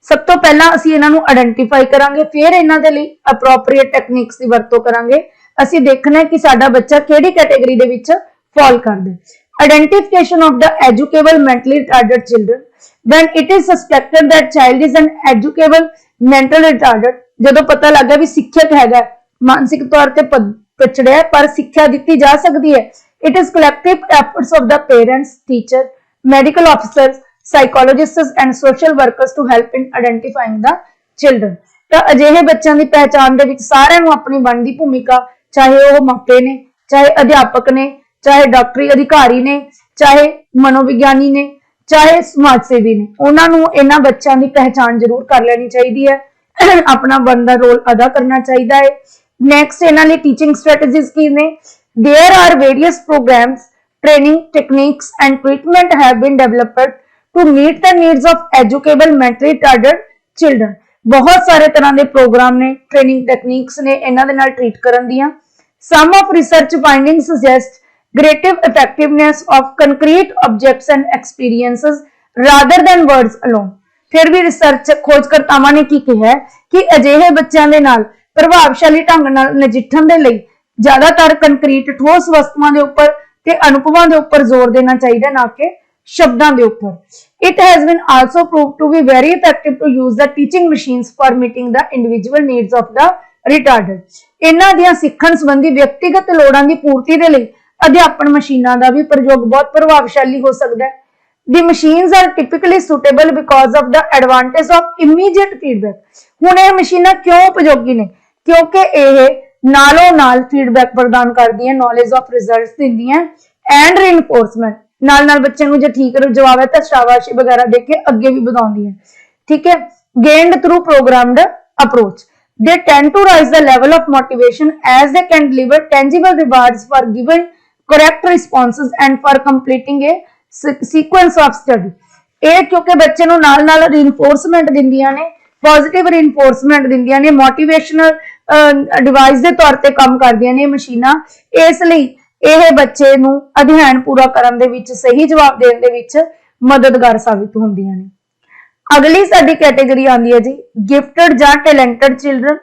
ਸਭ ਤੋਂ ਪਹਿਲਾਂ ਅਸੀਂ ਇਹਨਾਂ ਨੂੰ ਆਇਡੈਂਟੀਫਾਈ ਕਰਾਂਗੇ, ਫਿਰ ਇਹਨਾਂ ਦੇ ਲਈ ਅਪਰੋਪਰੀਏਟ ਟੈਕਨੀਕਸ ਦੀ ਵਰਤੋਂ ਕਰਾਂਗੇ। ਅਸੀਂ ਦੇਖਣਾ ਕਿ ਸਾਡਾ ਬੱਚਾ ਕਿਹੜੀ ਕੈਟਾਗਰੀ ਦੇ ਵਿੱਚ ਫਾਲ ਕਰਦਾ ਹੈ। Identification of the educable mentally retarded children, when it is suspected that child is an educable mental retarded, ਜਦੋਂ ਪਤਾ ਲੱਗਾ ਵੀ ਸਿੱਖਿਅਕ ਹੈਗਾ, ਮਾਨਸਿਕ ਤੌਰ ਤੇ ਪਿਛੜਿਆ ਪਰ ਸਿੱਖਿਆ ਦਿੱਤੀ ਜਾ ਸਕਦੀ ਹੈ, it is collective efforts of the parents, teacher, medical officers, psychologists and social workers to help in identifying the children. ਤਾਂ ਅਜਿਹੇ ਬੱਚਿਆਂ ਦੀ ਪਹਿਚਾਣ ਦੇ ਵਿੱਚ ਸਾਰਿਆਂ ਨੂੰ ਆਪਣੀ ਬਣਦੀ ਭੂਮਿਕਾ, ਚਾਹੇ ਉਹ ਮਾਪੇ ਨੇ, ਚਾਹੇ ਅਧਿਆਪਕ ਨੇ, ਚਾਹੇ ਡਾਕਟਰੀ ਅਧਿਕਾਰੀ ਨੇ, ਚਾਹੇ ਮਨੋਵਿਗਿਆਨੀ ਨੇ, ਚਾਹੇ ਸਮਾਜ ਸੇਵੀ ਨੇ, ਉਹਨਾਂ ਨੂੰ ਇਹਨਾਂ ਬੱਚਿਆਂ ਦੀ ਪਹਿਚਾਣ ਜ਼ਰੂਰ ਕਰ ਲੈਣੀ ਚਾਹੀਦੀ ਹੈ, ਆਪਣਾ ਬਣਦਾ ਰੋਲ ਅਦਾ ਕਰਨਾ ਚਾਹੀਦਾ ਹੈ। ਨੈਕਸਟ ਇਹਨਾਂ ਲਈ ਟੀਚਿੰਗ ਸਟ੍ਰੈਟੇਜੀਜ਼ ਕੀ ਨੇ? There are various programs, training techniques and treatment have been developed to meet the needs of educable mentally retarded children. ਬਹੁਤ ਸਾਰੇ ਤਰ੍ਹਾਂ ਦੇ ਪ੍ਰੋਗਰਾਮ ਨੇ, ਟ੍ਰੇਨਿੰਗ ਟੈਕਨੀਕਸ ਨੇ ਇਹਨਾਂ ਦੇ ਨਾਲ ਟ੍ਰੀਟ ਕਰਨ ਦੀਆਂ। Some of research findings suggest greater effectiveness of concrete objects and experiences rather than words alone. ਫਿਰ ਵੀ ਰਿਸਰਚ ਖੋਜਕਰਤਾਵਾਂ ਨੇ ਕੀ ਕਿਹਾ ਕਿ ਅਜਿਹੇ ਬੱਚਿਆਂ ਦੇ ਨਾਲ ਪ੍ਰਭਾਵਸ਼ਾਲੀ ਢੰਗ ਨਾਲ ਨਜਿੱਠਣ ਦੇ ਲਈ ਜ਼ਿਆਦਾਤਰ ਕੰਕਰੀਟ ਠੋਸ ਵਸਤੂਆਂ ਦੇ ਉੱਪਰ ਤੇ ਅਨੁਭਵਾਂ ਦੇ ਉੱਪਰ ਜ਼ੋਰ ਦੇਣਾ ਚਾਹੀਦਾ, ਨਾ ਕਿ ਸ਼ਬਦਾਂ ਦੇ ਉੱਪਰ। It has been also proved to be very effective to use the teaching machines for meeting the individual needs of the retarded. ਇਹਨਾਂ ਦੀਆਂ ਸਿੱਖਣ ਸੰਬੰਧੀ ਵਿਅਕਤੀਗਤ ਲੋੜਾਂ ਦੀ ਪੂਰਤੀ ਦੇ ਲਈ ਅਧਿਆਪਨ ਮਸ਼ੀਨਾਂ ਦਾ ਵੀ ਪ੍ਰਯੋਗ ਬਹੁਤ ਪ੍ਰਭਾਵਸ਼ਾਲੀ ਹੋ ਸਕਦਾ ਹੈ। The machines are typically suitable because of the advantage of immediate feedback. ਹੁਣ ਇਹ ਮਸ਼ੀਨਾਂ ਕਿਉਂ ਉਪਯੋਗੀ ਨੇ? ਕਿਉਂਕਿ ਇਹ ਨਾਲੋਂ ਨਾਲ ਫੀਡਬੈਕ ਪ੍ਰਦਾਨ ਕਰਦੀਆਂ, ਨੌਲੇਜ ਆਫ ਰਿਜ਼ਲਟਸ ਦਿੰਦੀਆਂ ਐਂਡ ਰੀਇਨਫੋਰਸਮੈਂਟ, ਨਾਲ ਨਾਲ ਬੱਚੇ ਨੂੰ ਜੇ ਠੀਕ ਜਵਾਬ ਹੈ ਤਾਂ ਸ਼ਾਬਾਸ਼ੀ ਵਗੈਰਾ ਦੇ ਕੇ ਅੱਗੇ ਵੀ ਵਧਾਉਂਦੀਆਂ, ਠੀਕ ਹੈ। gained through programmed approach, they tend to rise the level of motivation as they can deliver tangible rewards for given correct responses and for completing a sequence of study। ਇਹ ਕਿਉਂਕਿ ਬੱਚੇ ਨੂੰ ਨਾਲ ਨਾਲ ਰੀਇਨਫੋਰਸਮੈਂਟ ਦਿੰਦੀਆਂ ਨੇ, ਪੋਜ਼ਿਟਿਵ ਰੀਇਨਫੋਰਸਮੈਂਟ ਦਿੰਦੀਆਂ ਨੇ, ਮੋਟੀਵੇਸ਼ਨਲ ਡਿਵਾਈਸ ਦੇ ਤੌਰ ਤੇ ਕੰਮ ਕਰਦੀਆਂ ਨੇ ਮਸ਼ੀਨਾਂ। ਇਸ ਲਈ ਇਹ ਬੱਚੇ ਨੂੰ ਅਧਿਐਨ ਪੂਰਾ ਕਰਨ ਦੇ ਵਿੱਚ, ਸਹੀ ਜਵਾਬ ਦੇਣ ਦੇ ਵਿੱਚ ਮਦਦਗਾਰ ਸਾਬਿਤ ਹੁੰਦੀਆਂ ਨੇ। ਅਗਲੀ ਸਾਡੀ ਕੈਟੇਗਰੀ ਆਉਂਦੀ ਹੈ ਜੀ ਗਿਫਟਡ ਜਾਂ ਟੈਲੈਂਟਡ ਚਿਲਡਰਨ।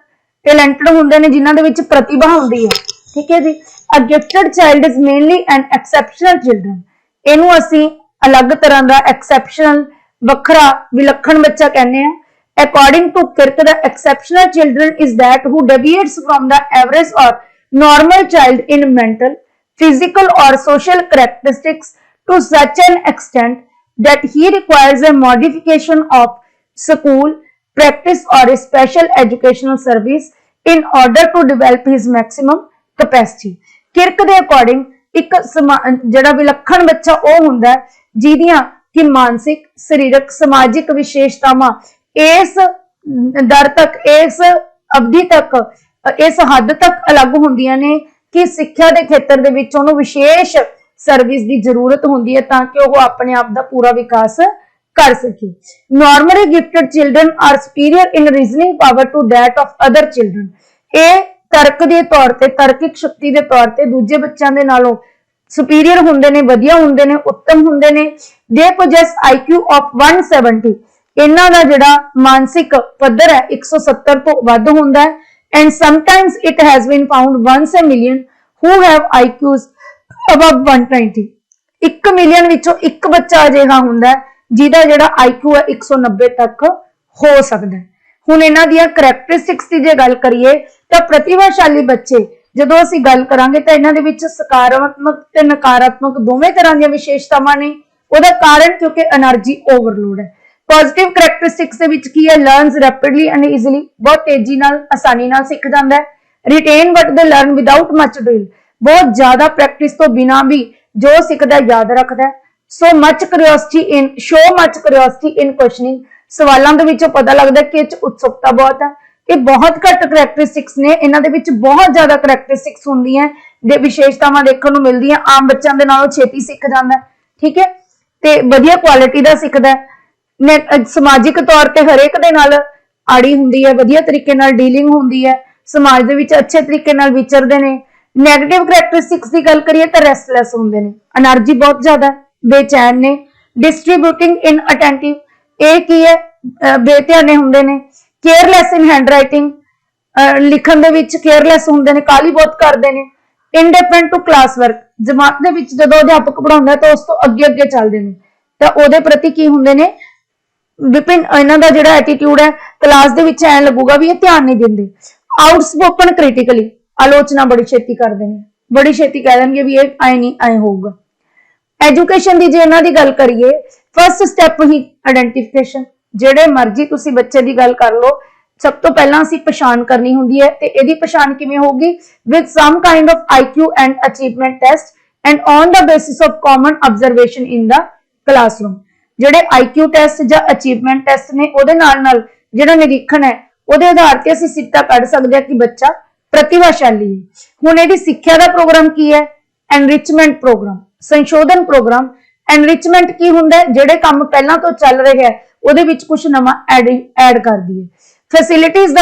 ਟੈਲੈਂਟਡ ਹੁੰਦੇ ਨੇ ਜਿਨ੍ਹਾਂ ਦੇ ਵਿੱਚ ਪ੍ਰਤਿਭਾ ਹੁੰਦੀ ਹੈ, ਠੀਕ ਹੈ ਜੀ। A gifted child is mainly an exceptional children. ਇਹਨੂੰ ਅਸੀਂ ਅਲੱਗ ਤਰ੍ਹਾਂ ਦਾ, ਐਕਸੈਪਸ਼ਨਲ, ਵੱਖਰਾ, ਵਿਲੱਖਣ ਬੱਚਾ ਕਹਿੰਦੇ ਆ। According to Kirk, the exceptional children is that who deviates from the average or normal child in mental, physical or social characteristics to such an extent that he requires a modification of school practice or a special educational service in order to develop his maximum capacity। ਕਿਰਕ ਦੇ according ਇੱਕ ਜਿਹੜਾ ਵਿਲੱਖਣ ਬੱਚਾ ਉਹ ਹੁੰਦਾ ਜਿਹਦੀਆਂ ਕਿ ਮਾਨਸਿਕ, ਸਰੀਰਕ, ਸਮਾਜਿਕ ਵਿਸ਼ੇਸ਼ਤਾਵਾਂ ਇਸ ਦਰ ਤੱਕ, ਇਸ ਅਵਧੀ ਤੱਕ, ਇਸ ਹੱਦ ਤੱਕ ਅਲੱਗ ਹੁੰਦੀਆਂ ਨੇ ਕਿ ਸਿੱਖਿਆ ਦੇ ਖੇਤਰ ਦੇ ਵਿੱਚ ਉਹਨੂੰ ਵਿਸ਼ੇਸ਼ ਸਰਵਿਸ ਦੀ ਜ਼ਰੂਰਤ ਹੁੰਦੀ ਹੈ ਤਾਂ ਕਿ ਉਹ ਆਪਣੇ ਆਪ ਦਾ ਪੂਰਾ ਵਿਕਾਸ ਕਰ ਸਕੇ। Normally gifted children are superior in reasoning power to that of other children. ਇਹ ਤਰਕ ਦੇ ਤੌਰ ਤੇ, ਤਰਕਿਕ ਸ਼ਕਤੀ ਦੇ ਤੌਰ ਤੇ ਦੂਜੇ ਬੱਚਿਆਂ ਦੇ ਨਾਲੋਂ ਸੁਪੀਰੀਅਰ ਹੁੰਦੇ ਨੇ, ਵਧੀਆ ਹੁੰਦੇ ਨੇ, ਉੱਤਮ ਹੁੰਦੇ ਨੇ। ਦੇ ਪੋਜੈਸ IQ ਆਫ 170। ਇਹਨਾਂ ਦਾ ਜਿਹੜਾ ਮਾਨਸਿਕ ਪੱਧਰ ਹੈ 170 ਤੋਂ ਵੱਧ ਹੁੰਦਾ ਹੈ। And sometimes it has been found once a million who have IQs above 120। 1 million ਵਿੱਚੋਂ ਇੱਕ ਬੱਚਾ ਅਜਿਹਾ ਹੁੰਦਾ ਜਿਹਦਾ ਜਿਹੜਾ IQ ਹੈ 190 ਤੱਕ ਹੋ ਸਕਦਾ ਹੈ। ਹੁਣ ਇਹਨਾਂ ਦੀਆਂ ਕਰੈਕਟਰਿਸਟਿਕਸ ਦੀ ਜੇ ਗੱਲ ਕਰੀਏ ਤਾਂ ਪ੍ਰਤਿਭਾਸ਼ਾਲੀ ਬੱਚੇ, ਜਦੋਂ ਅਸੀਂ ਗੱਲ ਕਰਾਂਗੇ ਤਾਂ ਇਹਨਾਂ ਦੇ ਵਿੱਚ ਸਕਾਰਾਤਮਕ ਤੇ ਨਕਾਰਾਤਮਕ ਦੋਵੇਂ ਤਰ੍ਹਾਂ ਦੀਆਂ ਵਿਸ਼ੇਸ਼ਤਾਵਾਂ ਨੇ। ਉਹਦਾ ਕਾਰਨ ਕਿਉਂਕਿ એનર્ਜੀ ਓਵਰਲੋਡ ਹੈ। ਪੋਜ਼ਿਟਿਵ ਕਰੈਕਟਰਿਸਟਿਕਸ ਦੇ ਵਿੱਚ ਕੀ ਹੈ? ਲਰਨਸ ਰੈਪਿਡਲੀ ਐਂਡ ਈਜ਼ੀਲੀ, ਬਹੁਤ ਤੇਜ਼ੀ ਨਾਲ, ਆਸਾਨੀ ਨਾਲ ਸਿੱਖ ਜਾਂਦਾ ਹੈ। ਰਿਟੇਨ ਵਟ ਦੇ ਲਰਨ ਵਿਦਾਊਟ ਮਚ ਡਰਿਲ, ਬਹੁਤ ਜ਼ਿਆਦਾ ਪ੍ਰੈਕਟਿਸ ਤੋਂ ਬਿਨਾਂ ਵੀ ਜੋ ਸਿੱਖਦਾ ਯਾਦ ਰੱਖਦਾ ਹੈ। ਸੋ ਮਚ ਕਿਉਰਿਓਸਿਟੀ ਇਨ, ਸ਼ੋ ਮਚ ਕਿਉਰਿਓਸਿਟੀ ਇਨ ਕੁਐਸਚਨਿੰਗ, ਸਵਾਲਾਂ ਦੇ ਵਿੱਚੋਂ ਪਤਾ ਲੱਗਦਾ ਕਿ ਇਹ 'ਚ ਉਤਸੁਕਤਾ ਬਹੁਤ ਹੈ। ਇਹ ਬਹੁਤ ਘੱਟ ਕਰੈਕਟਰਿਸਟਿਕਸ ਨੇ, ਇਹਨਾਂ ਦੇ ਵਿੱਚ ਬਹੁਤ ਜ਼ਿਆਦਾ ਕਰੈਕਟਰਿਸਟਿਕਸ ਹੁੰਦੀਆਂ ਦੇ ਵਿਸ਼ੇਸ਼ਤਾਵਾਂ ਦੇਖਣ ਨੂੰ ਮਿਲਦੀਆਂ। ਆਮ ਬੱਚਿਆਂ ਦੇ ਨਾਲੋਂ ਛੇਤੀ ਸਿੱਖ ਜਾਂਦਾ, ਠੀਕ ਹੈ, ਤੇ ਵਧੀਆ ਕੁਆਲਿਟੀ ਦਾ ਸਿੱਖਦਾ ਹੈ। ਸਮਾਜਿਕ ਤੌਰ ਤੇ ਹਰੇਕ ਦੇ ਨਾਲ ਆੜੀ ਹੁੰਦੀ ਹੈ, ਵਧੀਆ ਤਰੀਕੇ ਨਾਲ ਡੀਲਿੰਗ ਹੁੰਦੀ ਹੈ, ਸਮਾਜ ਦੇ ਵਿੱਚ ਅੱਛੇ ਤਰੀਕੇ ਨਾਲ ਵਿਚਰਦੇ ਨੇ। ਨੈਗੇਟਿਵ ਕਰੈਕਟਰਿਸਟਿਕਸ ਦੀ ਗੱਲ ਕਰੀਏ ਤਾਂ ਰੈਸਟਲੈਸ ਹੁੰਦੇ ਨੇ, એનર્ਜੀ ਬਹੁਤ ਜ਼ਿਆਦਾ, ਬੇਚੈਨ ਨੇ। ਡਿਸਟ੍ਰੀਬਿਊਟਿੰਗ ਇਨ ਅਟੈਂਟਿਵ, ਇਹ ਕੀ ਹੈ? ਬੇਧਿਆਨੇ ਹੁੰਦੇ ਨੇ। ਕੇਅਰਲੈਸ ਇਨ ਹੈਂਡਰਾਈਟਿੰਗ, ਲਿਖਣ ਦੇ ਵਿੱਚ ਕੇਅਰਲੈਸ ਹੁੰਦੇ ਨੇ, ਕਾਹਲੀ ਬਹੁਤ ਕਰਦੇ ਨੇ। ਇਨਡਿਫਰੈਂਟ ਟੂ ਕਲਾਸ ਵਰਕ, ਜਮਾਤ ਦੇ ਵਿੱਚ ਜਦੋਂ ਅਧਿਆਪਕ ਪੜਾਉਂਦਾ ਤਾਂ ਉਸ ਤੋਂ ਅੱਗੇ ਅੱਗੇ ਚੱਲਦੇ ਨੇ, ਤਾਂ ਉਹਦੇ ਪ੍ਰਤੀ ਕੀ ਹੁੰਦੇ ਨੇ? ਵਿਭਿੰਨ ਇਹਨਾਂ ਦਾ ਜਿਹੜਾ ਐਟੀਟਿਊਡ ਹੈ ਕਲਾਸ ਦੇ ਵਿੱਚ ਐਂ ਲੱਗੂਗਾ ਵੀ ਇਹ ਧਿਆਨ ਨਹੀਂ ਦਿੰਦੇ। ਆਊਟਸਪੋਕਨ ਕ੍ਰਿਟੀਕਲੀ, ਆਲੋਚਨਾ ਬੜੀ ਛੇਤੀ ਕਰਦੇ ਨੇ, ਬੜੀ ਛੇਤੀ ਕਹਿ ਦੇਣਗੇ ਵੀ ਇਹ ਐ ਨਹੀਂ, ਐ ਹੋਊਗਾ। ਐਜੂਕੇਸ਼ਨ ਦੀ ਜੇ ਇਹਨਾਂ ਦੀ ਗੱਲ ਕਰੀਏ, ਫਸਟ ਸਟੈਪ ਹੀ ਆਇਡੈਂਟੀਫਿਕੇਸ਼ਨ। ਜਿਹੜੇ ਮਰਜ਼ੀ ਤੁਸੀਂ ਬੱਚੇ ਦੀ ਗੱਲ ਕਰ ਲਓ, ਸਭ ਤੋਂ ਪਹਿਲਾਂ ਅਸੀਂ ਪਛਾਣ ਕਰਨੀ ਹੁੰਦੀ ਹੈ। ਤੇ ਇਹਦੀ ਪਛਾਣ ਕਿਵੇਂ ਹੋਊਗੀ? With some kind of IQ and achievement test and on the basis of common observation in the classroom. ਜਿਹੜੇ IQ ਟੈਸਟ ਜਾਂ ਅਚੀਵਮੈਂਟ ਟੈਸਟ ਨੇ, ਉਹਦੇ ਨਾਲ ਜਿਹੜਾ ਨਿਰੀਖਣ ਹੈ ਉਹਦੇ ਆਧਾਰ ਤੇ ਅਸੀਂ ਸਿੱਟਾ ਕੱਢ ਸਕਦੇ ਹਾਂ ਕਿ ਬੱਚਾ ਪ੍ਰਤਿਭਾਸ਼ਾਲੀ ਹੈ। ਹੁਣ ਇਹਦੀ ਸਿੱਖਿਆ ਦਾ ਪ੍ਰੋਗਰਾਮ ਕੀ ਹੈ? ਐਨਰਿਚਮੈਂਟ ਪ੍ਰੋਗਰਾਮ, ਸੰਸ਼ੋਧਨ ਪ੍ਰੋਗਰਾਮ। ਐਨਰਿਚਮੈਂਟ ਕੀ ਹੁੰਦਾ? ਜਿਹੜੇ ਕੰਮ ਪਹਿਲਾਂ ਤੋਂ ਚੱਲ ਰਹੇ ਹੈ ਉਹਦੇ ਵਿੱਚ ਕੁਝ ਨਵਾਂ ਐਡ ਕਰ ਦਈਏ। Facilities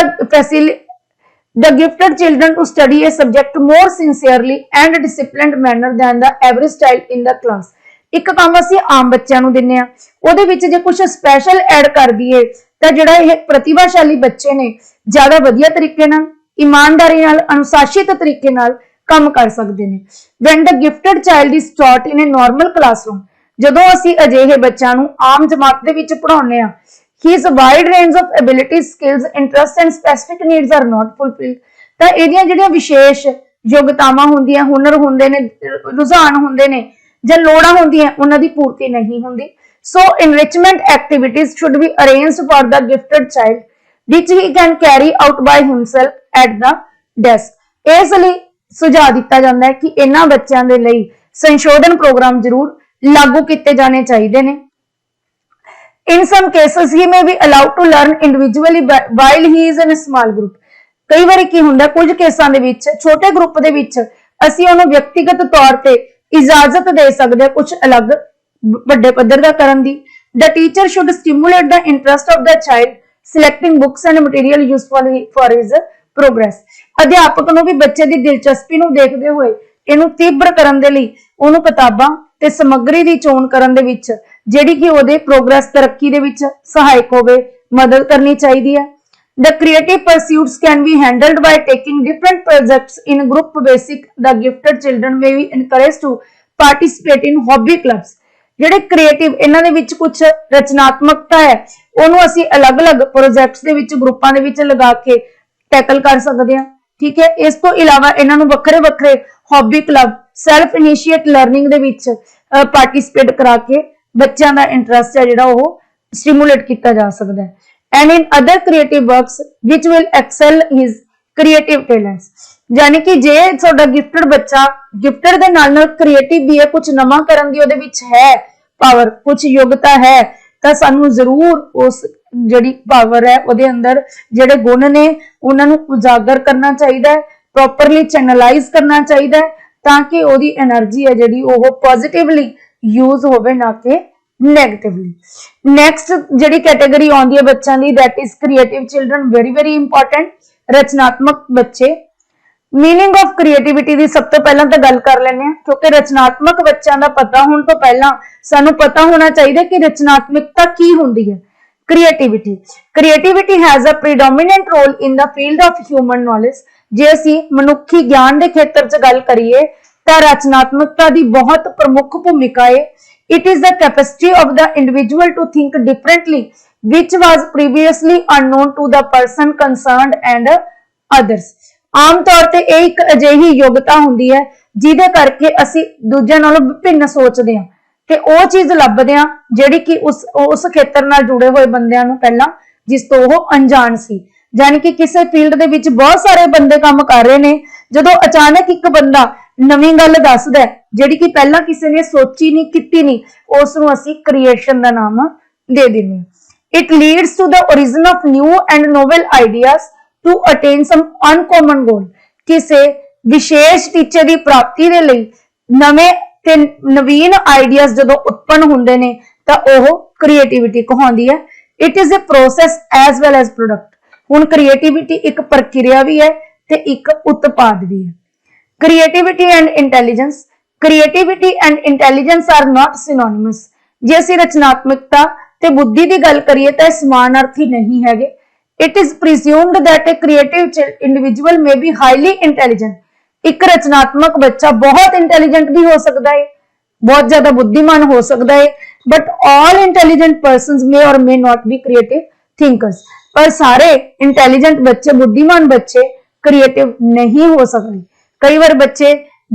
the gifted children to study a subject more sincerely and disciplined manner than the average child in the class। ਇੱਕ ਕੰਮ ਅਸੀਂ ਆਮ ਬੱਚਿਆਂ ਨੂੰ ਦਿੰਨੇ ਆ, ਉਹਦੇ ਵਿੱਚ ਜੇ ਕੁਝ ਸਪੈਸ਼ਲ ਐਡ ਕਰ ਦਈਏ ਤਾਂ ਜਿਹੜਾ ਇਹ ਪ੍ਰਤਿਭਾਸ਼ਾਲੀ ਬੱਚੇ ਨੇ ਜ਼ਿਆਦਾ ਵਧੀਆ ਤਰੀਕੇ ਨਾਲ, ਇਮਾਨਦਾਰੀ ਨਾਲ, ਅਨੁਸ਼ਾਸਿਤ ਤਰੀਕੇ ਨਾਲ ਕੰਮ ਕਰ ਸਕਦੇ ਨੇ। when the gifted child is taught in a normal classroom, ਜਦੋਂ ਅਸੀਂ ਅਜਿਹੇ ਬੱਚਿਆਂ ਨੂੰ ਆਮ ਜਮਾਤ ਦੇ ਵਿੱਚ ਪੜਾਉਂਦੇ ਆ, his wide range of abilities, skills, interests and specific needs are not fulfilled, ਤਾਂ ਇਹਦੀਆਂ ਜਿਹੜੀਆਂ ਵਿਸ਼ੇਸ਼ ਯੋਗਤਾਵਾਂ ਹੁੰਦੀਆਂ, ਹੁਨਰ ਹੁੰਦੇ ਨੇ, ਰੁਝਾਨ ਹੁੰਦੇ ਨੇ ਜਾਂ ਲੋੜਾਂ ਹੁੰਦੀਆਂ, ਉਹਨਾਂ ਦੀ ਪੂਰਤੀ ਨਹੀਂ ਹੁੰਦੀ। So enrichment activities should be arranged for the gifted child which he can carry out by himself at the desk। ਇਸ ਲਈ ਸੁਝਾਅ ਦਿੱਤਾ ਜਾਂਦਾ ਹੈ ਕਿ ਇਹਨਾਂ ਬੱਚਿਆਂ ਦੇ ਲਈ ਸੰਸ਼ੋਧਨ ਪ੍ਰੋਗਰਾਮ ਜ਼ਰੂਰ ਲਾਗੂ ਕੀਤੇ ਜਾਣੇ ਚਾਹੀਦੇ ਨੇ। In some cases he may be allowed to learn individually while he is in a small group। ਕਈ ਵਾਰੀ ਕੀ ਹੁੰਦਾ, ਕੁਝ ਕੇਸਾਂ ਦੇ ਵਿੱਚ ਛੋਟੇ ਗਰੁੱਪ ਦੇ ਵਿੱਚ ਅਸੀਂ ਉਹਨੂੰ ਵਿਅਕਤੀਗਤ ਤੌਰ ਤੇ इजाजत दे सकते हैं कुछ अलग ਵੱਡੇ ਪੱਧਰ ਦਾ ਕਰਨ ਦੀ। The teacher should stimulate the interest of the child, selecting books and material useful for his progress। ਅਧਿਆਪਕ ਨੂੰ ਵੀ ਬੱਚੇ ਦੀ ਦਿਲਚਸਪੀ ਨੂੰ ਦੇਖਦੇ ਹੋਏ ਇਹਨੂੰ ਤੀਬਰ ਕਰਨ ਦੇ ਲਈ ਉਹਨੂੰ ਕਿਤਾਬਾਂ ਤੇ ਸਮੱਗਰੀ ਦੀ ਚੋਣ ਕਰਨ ਦੇ ਵਿੱਚ ਜਿਹੜੀ ਕਿ ਉਹਦੇ ਪ੍ਰੋਗਰੈਸ ਤਰੱਕੀ ਦੇ ਵਿੱਚ ਸਹਾਇਕ ਹੋਵੇ ਮਦਦ ਕਰਨੀ ਚਾਹੀਦੀ ਹੈ। The creative pursuits can be handled by taking different projects in group basic। The gifted children may be encouraged to participate in hobby clubs। ਜਿਹੜੇ ਕ੍ਰੀਏਟਿਵ ਇਹਨਾਂ ਦੇ ਵਿੱਚ ਕੁਝ ਰਚਨਾਤਮਕਤਾ ਹੈ ਉਹਨੂੰ ਅਸੀਂ ਅਲੱਗ-ਅਲੱਗ ਪ੍ਰੋਜੈਕਟਸ ਦੇ ਵਿੱਚ ਗਰੁੱਪਾਂ ਦੇ ਵਿੱਚ ਲਗਾ ਕੇ ਟੈਕਲ ਕਰ ਸਕਦੇ ਹਾਂ। ਠੀਕ ਹੈ, ਇਸ ਤੋਂ ਇਲਾਵਾ ਇਹਨਾਂ ਨੂੰ ਵੱਖਰੇ-ਵੱਖਰੇ hobby club, self initiate learning ਦੇ ਵਿੱਚ ਪਾਰਟਿਸਿਪੇਟ ਕਰਾ ਕੇ ਬੱਚਿਆਂ ਦਾ ਇੰਟਰਸਟ ਹੈ ਜਿਹੜਾ ਉਹ ਸਟਿਮੂਲੇਟ ਕੀਤਾ ਜਾ ਸਕਦਾ ਹੈ। And in other creative works which will excel his creative talents। यानी कि जे ਤੁਹਾਡਾ ਗਿਫਟਡ ਬੱਚਾ ਗਿਫਟਡ ਦੇ ਨਾਲ ਕ੍ਰੀਏਟਿਵ ਵੀ ਹੈ, ਕੁਝ ਨਵਾਂ ਕਰਨ ਦੀ ਉਹਦੇ ਵਿੱਚ ਹੈ ਪਾਵਰ, ਕੁਝ ਯੋਗਤਾ ਹੈ, ਤਾਂ ਸਾਨੂੰ ਜ਼ਰੂਰ ਉਸ ਜਿਹੜੀ ਪਾਵਰ ਹੈ ਉਹਦੇ ਅੰਦਰ ਜਿਹੜੇ ਗੁਣ ਨੇ ਉਹਨਾਂ ਨੂੰ ਉਜਾਗਰ ਕਰਨਾ ਚਾਹੀਦਾ ਹੈ, ਪ੍ਰੋਪਰਲੀ ਚੈਨਲਾਈਜ਼ ਕਰਨਾ ਚਾਹੀਦਾ ਹੈ ਤਾਂ ਕਿ ਉਹਦੀ એનર્ਜੀ ਹੈ ਜਿਹੜੀ ਉਹ ਪੋਜ਼ਿਟਿਵਲੀ ਯੂਜ਼ ਹੋਵੇ ਨਾ ਕਿ negatively। next ਜਿਹੜੀ ਕੈਟਾਗਰੀ ਆਉਂਦੀ ਹੈ ਬੱਚਿਆਂ ਦੀ that is creative children, very important। ਰਚਨਾਤਮਕ ਬੱਚੇ। मीनिंग ऑफ क्रिएटिविटी ਦੀ ਸਭ ਤੋਂ ਪਹਿਲਾਂ ਤਾਂ ਗੱਲ ਕਰ ਲੈਂਦੇ ਹਾਂ ਕਿਉਂਕਿ ਰਚਨਾਤਮਕ ਬੱਚਿਆਂ ਦਾ ਪਤਾ ਹੋਣ ਤੋਂ ਪਹਿਲਾਂ ਸਾਨੂੰ ਪਤਾ ਹੋਣਾ ਚਾਹੀਦਾ ਕਿ ਰਚਨਾਤਮਕਤਾ ਕੀ ਹੁੰਦੀ ਹੈ। creativity has a predominant role in the field of human knowledge। ਜੇ ਅਸੀਂ ਮਨੁੱਖੀ ਗਿਆਨ ਦੇ ਖੇਤਰ 'ਚ ਗੱਲ ਕਰੀਏ ਤਾਂ ਰਚਨਾਤਮਕਤਾ ਦੀ ਬਹੁਤ ਪ੍ਰਮੁੱਖ ਭੂਮਿਕਾ ਹੈ। It is the capacity of the individual to think differently, which was previously unknown to the person concerned and others। ਆਮ ਤੌਰ ਤੇ ਇਹ ਇੱਕ ਅਜਿਹੀ ਯੋਗਤਾ ਹੁੰਦੀ ਹੈ ਜਿਹਦੇ ਕਰਕੇ ਅਸੀਂ ਦੂਜਿਆਂ ਨਾਲੋਂ ਵਿਭਿੰਨ ਸੋਚਦੇ ਹਾਂ ਤੇ ਉਹ ਚੀਜ਼ ਲੱਭਦੇ ਹਾਂ ਜਿਹੜੀ ਕਿ ਉਸ ਖੇਤਰ ਨਾਲ ਜੁੜੇ ਹੋਏ ਬੰਦਿਆਂ ਨੂੰ ਪਹਿਲਾਂ ਜਿਸ ਤੋਂ ਉਹ ਅਣਜਾਣ ਸੀ। ਯਾਨੀ ਕਿ ਕਿਸੇ ਫੀਲਡ ਦੇ ਵਿੱਚ ਬਹੁਤ ਸਾਰੇ ਬੰਦੇ ਕੰਮ ਕਰ ਰਹੇ ਨੇ, ਜਦੋਂ ਅਚਾਨਕ ਇੱਕ ਬੰਦਾ ਨਵੀਂ ਗੱਲ ਦੱਸਦਾ ਜਿਹੜੀ ਕਿ ਪਹਿਲਾਂ ਕਿਸੇ ਨੇ ਸੋਚੀ ਨਹੀਂ ਕੀਤੀ ਨਹੀਂ, ਉਸ ਨੂੰ ਅਸੀਂ ਕ੍ਰੀਏਸ਼ਨ ਦਾ ਨਾਮ ਦੇ ਦਿੰਦੇ ਹਾਂ। It leads to the origin of new and novel ideas to attain some uncommon goal। ਕਿਸੇ ਵਿਸ਼ੇਸ਼ ਟੀਚੇ ਦੀ ਪ੍ਰਾਪਤੀ ਦੇ ਲਈ ਨਵੇਂ ਤੇ ਨਵੀਨ ਆਈਡੀਆਜ਼ ਜਦੋਂ ਉਤਪੰਨ ਹੁੰਦੇ ਨੇ ਤਾਂ ਉਹ ਕ੍ਰੀਏਟੀਵਿਟੀ ਕਹਾਉਂਦੀ ਹੈ। It is a process as well as product। ਹੁਣ ਕ੍ਰੀਏਟੀਵਿਟੀ ਇੱਕ ਪ੍ਰਕਿਰਿਆ ਵੀ ਹੈ ਤੇ ਇੱਕ ਉਤਪਾਦ ਵੀ ਹੈ। Creativity and intelligence। Creativity and intelligence are not synonymous। ਜੇ ਅਸੀਂ ਰਚਨਾਤਮਕਤਾ ਤੇ ਬੁੱਧੀ ਦੀ ਗੱਲ ਕਰੀਏ ਤਾਂ ਇਹ ਸਮਾਨਾਰਥੀ ਨਹੀਂ ਹੈਗੇ। It is presumed that a creative individual may be highly intelligent। ਇੱਕ ਰਚਨਾਤਮਕ ਬੱਚਾ ਬਹੁਤ ਇੰਟੈਲੀਜੈਂਟ ਵੀ ਹੋ ਸਕਦਾ ਹੈ, ਬਹੁਤ ਜ਼ਿਆਦਾ ਬੁੱਧੀਮਾਨ ਹੋ ਸਕਦਾ ਹੈ, but all intelligent persons may or may not be creative thinkers। ਪਰ ਸਾਰੇ ਇੰਟੈਲੀਜੈਂਟ ਬੱਚੇ, ਬੁੱਧੀਮਾਨ ਬੱਚੇ ਕ੍ਰੀਏਟਿਵ ਨਹੀਂ ਹੋ ਸਕਦੇ। ਕਈ ਵਾਰ ਬੱਚੇ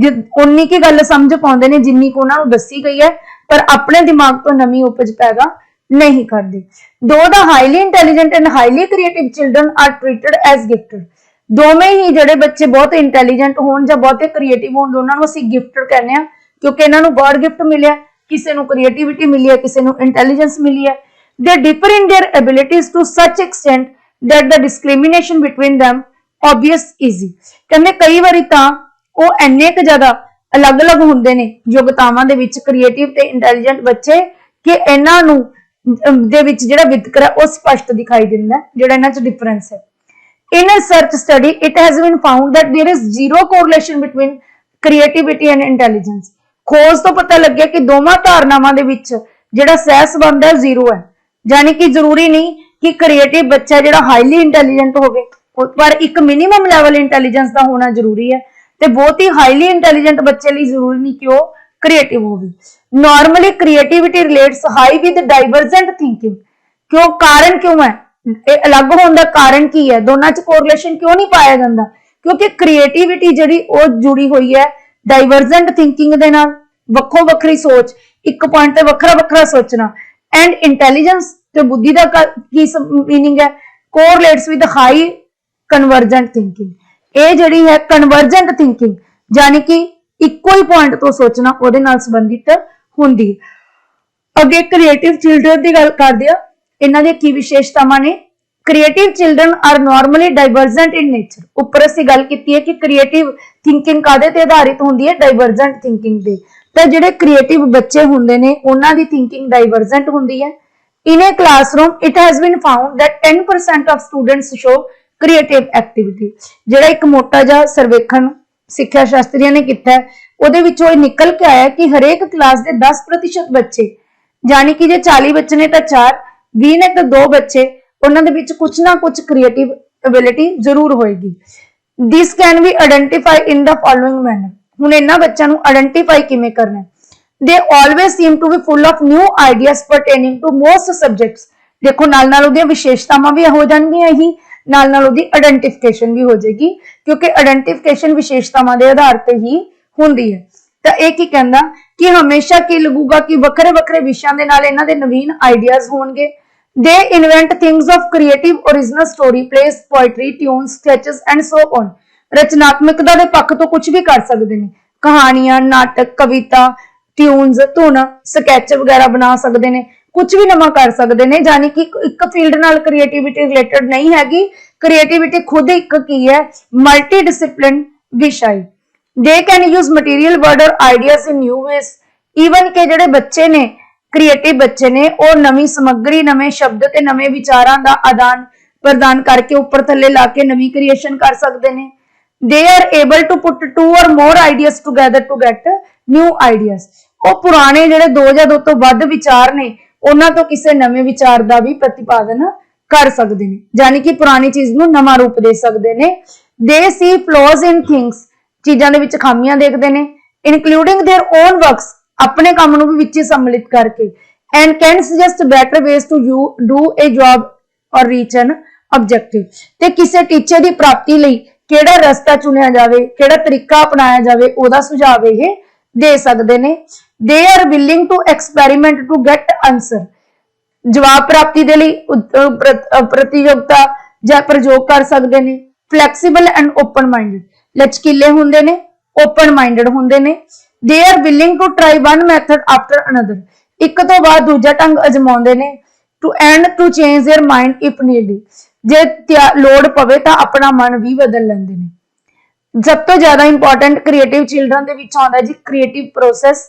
ਉਨੀ ਕੀ ਗੱਲ ਸਮਝ ਪਾਉਂਦੇ ਨੇ ਜਿੰਨੀ ਕੁ ਉਹਨਾਂ ਨੂੰ ਦੱਸੀ ਗਈ ਹੈ, ਪਰ ਆਪਣੇ ਦਿਮਾਗ ਤੋਂ ਨਵੀਂ ਉਪਜ ਪੈਦਾ ਨਹੀਂ ਕਰਦੇ। Though the highly intelligent and highly creative children are treated as gifted। ਦੋਵੇਂ ਹੀ ਜਿਹੜੇ ਬੱਚੇ ਬਹੁਤ ਇੰਟੈਲੀਜੈਂਟ ਹੋਣ ਜਾਂ ਬਹੁਤੇ ਕ੍ਰੀਏਟਿਵ ਹੋਣ, ਦੋਨਾਂ ਨੂੰ ਅਸੀਂ ਗਿਫਟਡ ਕਹਿੰਦੇ ਆ ਕਿਉਂਕਿ ਇਹਨਾਂ ਨੂੰ ਗॉड ਗਿਫਟ ਮਿਲਿਆ, ਕਿਸੇ ਨੂੰ ਕ੍ਰੀਏਟੀਵਿਟੀ ਮਿਲੀ ਹੈ, ਕਿਸੇ ਨੂੰ ਇੰਟੈਲੀਜੈਂਸ ਮਿਲੀ ਹੈ। They differ in their abilities to such extent that the discrimination between them obvious easy। ਕਹਿੰਦੇ ਕਈ ਵਾਰੀ ਤਾਂ ਉਹ ਇੰਨੇ ਕੁ ਜ਼ਿਆਦਾ ਅਲੱਗ-ਅਲੱਗ ਹੁੰਦੇ ਨੇ ਯੋਗਤਾਵਾਂ ਦੇ ਵਿੱਚ ਕ੍ਰੀਏਟਿਵ ਤੇ ਇੰਟੈਲੀਜੈਂਟ ਬੱਚੇ ਕਿ ਇਹਨਾਂ ਨੂੰ ਦੇ ਵਿੱਚ ਜਿਹੜਾ ਵਿਤਕਰਾ ਉਹ ਸਪਸ਼ਟ ਦਿਖਾਈ ਦਿੰਦਾ ਜਿਹੜਾ ਇਹਨਾਂ 'ਚ ਡਿਫਰੈਂਸ ਹੈ। In a research study, it has been found that there is zero correlation between creativity and intelligence। ਖੋਜ ਤੋਂ ਪਤਾ ਲੱਗਿਆ ਕਿ ਦੋਵਾਂ ਧਾਰਨਾਵਾਂ ਦੇ ਵਿੱਚ ਜਿਹੜਾ ਸਹਿ ਸੰਬੰਧ ਹੈ ਜ਼ੀਰੋ ਹੈ। ਯਾਨੀ ਕਿ ਜ਼ਰੂਰੀ ਨਹੀਂ ਕਿ ਕ੍ਰੀਏਟਿਵ ਬੱਚਾ ਜਿਹੜਾ ਹਾਈਲੀ ਇੰਟੈਲੀਜੈਂਟ ਹੋਵੇ, ਪਰ ਇੱਕ ਮਿਨੀਮਮ ਲੈਵਲ ਇੰਟੈਲੀਜੈਂਸ ਦਾ ਹੋਣਾ ਜ਼ਰੂਰੀ ਹੈ ਤੇ ਬਹੁਤ ਹੀ ਹਾਈਲੀ ਇੰਟੈਲੀਜੈਂਟ ਬੱਚੇ ਲਈ ਜ਼ਰੂਰੀ ਨਹੀਂ ਕਿ ਉਹ ਕ੍ਰੀਏਟਿਵ ਹੋਵੇ। Normally creativity relates high with divergent thinking. ਕਿਉਂ? ਕਾਰਨ ਕਿਉਂ ਹੈ ਇਹ ਅਲੱਗ ਹੋਣ ਦਾ ਕਾਰਨ ਕੀ ਹੈ? ਦੋਨਾਂ 'ਚ ਕੋਰਿਲੇਸ਼ਨ ਕਿਉਂ ਨਹੀਂ ਪਾਇਆ ਜਾਂਦਾ? ਕਿਉਂਕਿ ਕ੍ਰੀਏਟੀਵਿਟੀ ਜਿਹੜੀ ਉਹ ਜੁੜੀ ਹੋਈ ਹੈ ਡਾਈਵਰਜੈਂਟ ਥਿੰਕਿੰਗ ਦੇ ਨਾਲ, ਵੱਖੋ ਵੱਖਰੀ ਸੋਚ, ਇੱਕ ਪੁਆਇੰਟ ਤੇ ਵੱਖਰਾ ਵੱਖਰਾ ਸੋਚਣਾ। ਐਂਡ ਇੰਟੈਲੀਜੈਂਸ ਤੇ ਬੁੱਧੀ ਦਾ ਕੀ ਮੀਨਿੰਗ ਹੈ? ਕੋਰਿਲੇਟਸ ਵਿਦ ਹਾਈ ਕਨਵਰਜੈਂਟ ਥਿੰਕਿੰਗ। ਇਹ ਜਿਹੜੀ ਹੈ ਕਨਵਰਜੈਂਟ ਥਿੰਕਿੰਗ ਯਾਨੀ ਕਿ ਇੱਕੋ ਹੀ ਪੁਆਇੰਟ ਤੋਂ ਸੋਚਣਾ ਉਹਦੇ ਨਾਲ ਸੰਬੰਧਿਤ ਹੁੰਦੀ ਹੈ। ਅੱਗੇ ਕ੍ਰੀਏਟਿਵ ਚਿਲਡਰਨ ਦੀ ਗੱਲ ਕਰਦੇ ਆ, ਇਹਨਾਂ ਦੀਆਂ ਕੀ ਵਿਸ਼ੇਸ਼ਤਾਵਾਂ ਨੇ। ਕ੍ਰੀਏਟਿਵ ਚਿਲਡਰਨ ਆਰ ਨਾਰਮਲੀ ਡਾਈਵਰਜੈਂਟ ਇਨ ਨੇਚਰ। ਉੱਪਰ ਅਸੀਂ ਗੱਲ ਕੀਤੀ ਹੈ ਕਿ ਕ੍ਰੀਏਟਿਵ ਥਿੰਕਿੰਗ ਕਾਦੇ ਤੇ ਆਧਾਰਿਤ ਹੁੰਦੀ ਹੈ? ਡਾਈਵਰਜੈਂਟ ਥਿੰਕਿੰਗ ਤੇ। ਤਾਂ ਜਿਹੜੇ ਕ੍ਰੀਏਟਿਵ ਬੱਚੇ ਹੁੰਦੇ ਨੇ ਉਹਨਾਂ ਦੀ ਥਿੰਕਿੰਗ ਡਾਈਵਰਜੈਂਟ ਹੁੰਦੀ ਹੈ। In a classroom, it has been found that 10% of students show creative activity। ਜਿਹੜਾ ਇੱਕ ਮੋਟਾ ਜਿਹਾ ਸਰਵੇਖਣ ਸਿੱਖਿਆ ਸ਼ਾਸਤਰੀਆਂ ਨੇ ਕੀਤਾ ਹੈ, ਉਹਦੇ ਵਿੱਚੋਂ ਇਹ ਨਿਕਲ ਕੇ ਆਇਆ ਕਿ ਹਰੇਕ ਕਲਾਸ ਦੇ 10% ਬੱਚੇ, ਯਾਨੀ ਕਿ ਜੇ 40 ਬੱਚੇ ਨੇ ਤਾਂ 4, 20 ਨੇ ਤਾਂ 2 ਬੱਚੇ, ਉਹਨਾਂ ਦੇ ਵਿੱਚ ਕੁਝ ਨਾ ਕੁਝ ਕ੍ਰੀਏਟਿਵ ਐਬਿਲਿਟੀ ਜ਼ਰੂਰ ਹੋਏਗੀ। This can be identified in the following manner। ਹੁਣ ਇਹਨਾਂ ਬੱਚਿਆਂ ਨੂੰ ਆਇਡੈਂਟੀਫਾਈ ਕਿਵੇਂ ਕਰਨਾ ਹੈ? They always seem to be full of new ideas pertaining to most subjects। देखो नाल ਉਹਦੀਆਂ ਵਿਸ਼ੇਸ਼ਤਾਵਾਂ ਵੀ ਹੋ ਜਾਣਗੀਆਂ ਹੀ, ਨਾਲ ਉਹਦੀ ਆਇਡੈਂਟੀਫਿਕੇਸ਼ਨ ਵੀ ਹੋ ਜਾਏਗੀ, ਕਿਉਂਕਿ ਆਇਡੈਂਟੀਫਿਕੇਸ਼ਨ ਵਿਸ਼ੇਸ਼ਤਾਵਾਂ ਦੇ ਆਧਾਰ ਤੇ ਹੀ ਹੁੰਦੀ ਹੈ। ਤਾਂ ਇਹ ਕੀ ਕਹਿੰਦਾ ਕਿ ਹਮੇਸ਼ਾ ਕੀ ਲੱਗੂਗਾ ਕਿ ਵੱਖਰੇ ਵੱਖਰੇ ਵਿਸ਼ਿਆਂ ਦੇ ਨਾਲ ਇਹਨਾਂ ਦੇ ਨਵੀਨ ਆਈਡੀਆਜ਼ ਹੋਣਗੇ। They invent things of creative original story, plays, poetry, tunes, sketches and so on। ਰਚਨਾਤਮਕਤਾ ਦੇ ਪੱਖ ਤੋਂ ਕੁਝ ਵੀ ਕਰ ਸਕਦੇ ਨੇ, ਕਹਾਣੀਆਂ, ਨਾਟਕ, ਕਵਿਤਾ, ਟਿਊਨਸ, ਧੁਨ, ਸਕੈਚ ਵਗੈਰਾ ਬਣਾ ਸਕਦੇ ਨੇ, ਕੁਝ ਵੀ ਨਵਾਂ ਕਰ ਸਕਦੇ ਨੇ। ਯਾਨੀ ਕਿ ਇੱਕ ਫੀਲਡ ਨਾਲ ਕ੍ਰੀਏਟੀਵਿਟੀ ਰਿਲੇਟਡ ਨਹੀਂ ਹੈਗੀ, ਕ੍ਰੀਏਟੀਵਿਟੀ ਖੁਦ ਇੱਕ ਕੀ ਹੈ, ਮਲਟੀ ਡਿਸਿਪਲਿਨ ਵਿਸ਼ਾ ਹੈ। They can use material word or ideas in new ways. Even ਕਿ ਜਿਹੜੇ ਬੱਚੇ ਨੇ, ਕ੍ਰੀਏਟਿਵ ਬੱਚੇ ਨੇ, ਉਹ ਨਵੀਂ ਸਮੱਗਰੀ, ਨਵੇਂ ਸ਼ਬਦ ਤੇ ਨਵੇਂ ਵਿਚਾਰਾਂ ਦਾ ਆਦਾਨ ਪ੍ਰਦਾਨ ਕਰਕੇ ਉੱਪਰ ਥੱਲੇ ਲਾ ਕੇ ਨਵੀਂ ਕ੍ਰੀਏਸ਼ਨ ਕਰ ਸਕਦੇ ਨੇ। They are able to put 2 or more ideas together to get new ideas। ਉਹ ਪੁਰਾਣੇ ਜਿਹੜੇ 2 ਜਾਂ 2 ਤੋਂ ਵੱਧ ਵਿਚਾਰ ਨੇ, ਉਹਨਾਂ ਤੋਂ ਕਿਸੇ ਨਵੇਂ ਵਿਚਾਰ ਦਾ ਵੀ ਪ੍ਰਤੀਪਾਦਨ ਕਰ ਸਕਦੇ ਨੇ, ਯਾਨੀ ਕਿ ਪੁਰਾਣੀ ਚੀਜ਼ ਨੂੰ ਨਵਾਂ ਰੂਪ ਦੇ ਸਕਦੇ ਨੇ। They see flaws in things। ਚੀਜ਼ਾਂ ਦੇ ਵਿੱਚ ਖਾਮੀਆਂ ਦੇਖਦੇ ਨੇ, including their own works। ਆਪਣੇ ਕੰਮ ਨੂੰ ਵੀ ਵਿੱਚ ਹੀ ਸੰਮਿਲਿਤ ਕਰਕੇ, and can suggest better ways to do a job or reach an objective। ਤੇ ਕਿਸੇ ਟੀਚੇ ਦੀ ਪ੍ਰਾਪਤੀ ਲਈ ਕਿਹੜਾ ਰਸਤਾ ਚੁਣਿਆ ਜਾਵੇ, ਕਿਹੜਾ ਤਰੀਕਾ ਅਪਣਾਇਆ ਜਾਵੇ, ਉਹਦਾ ਸੁਝਾਅ ਇਹ ਦੇ ਸਕਦੇ ਨੇ। They are willing to experiment to get answer। ਜਵਾਬ ਪ੍ਰਾਪਤੀ ਦੇ ਲਈ ਪ੍ਰਤੀਯੋਗਤਾ ਜਾਂ ਪ੍ਰਯੋਗ ਕਰ ਸਕਦੇ ਨੇ। Flexible and open minded। ਲਚਕੀਲੇ ਹੁੰਦੇ ਨੇ, open minded ਹੁੰਦੇ ਨੇ। They are willing to try one method after another। ਇੱਕ ਤੋਂ ਬਾਅਦ ਦੂਜਾ ਢੰਗ ਅਜਮਾਉਂਦੇ ਨੇ। To and to change their mind if needed। ਜੇ ਲੋੜ ਪਵੇ ਤਾਂ ਆਪਣਾ ਮਨ ਵੀ ਬਦਲ ਲੈਂਦੇ ਨੇ। ਸਭ ਤੋਂ ਜ਼ਿਆਦਾ ਇੰਪੋਰਟੈਂਟ ਕ੍ਰੀਏਟਿਵ ਚਿਲਡਰਨ ਦੇ ਵਿੱਚ ਆਉਂਦਾ ਜੀ ਕ੍ਰੀਏਟਿਵ ਪ੍ਰੋਸੈਸ,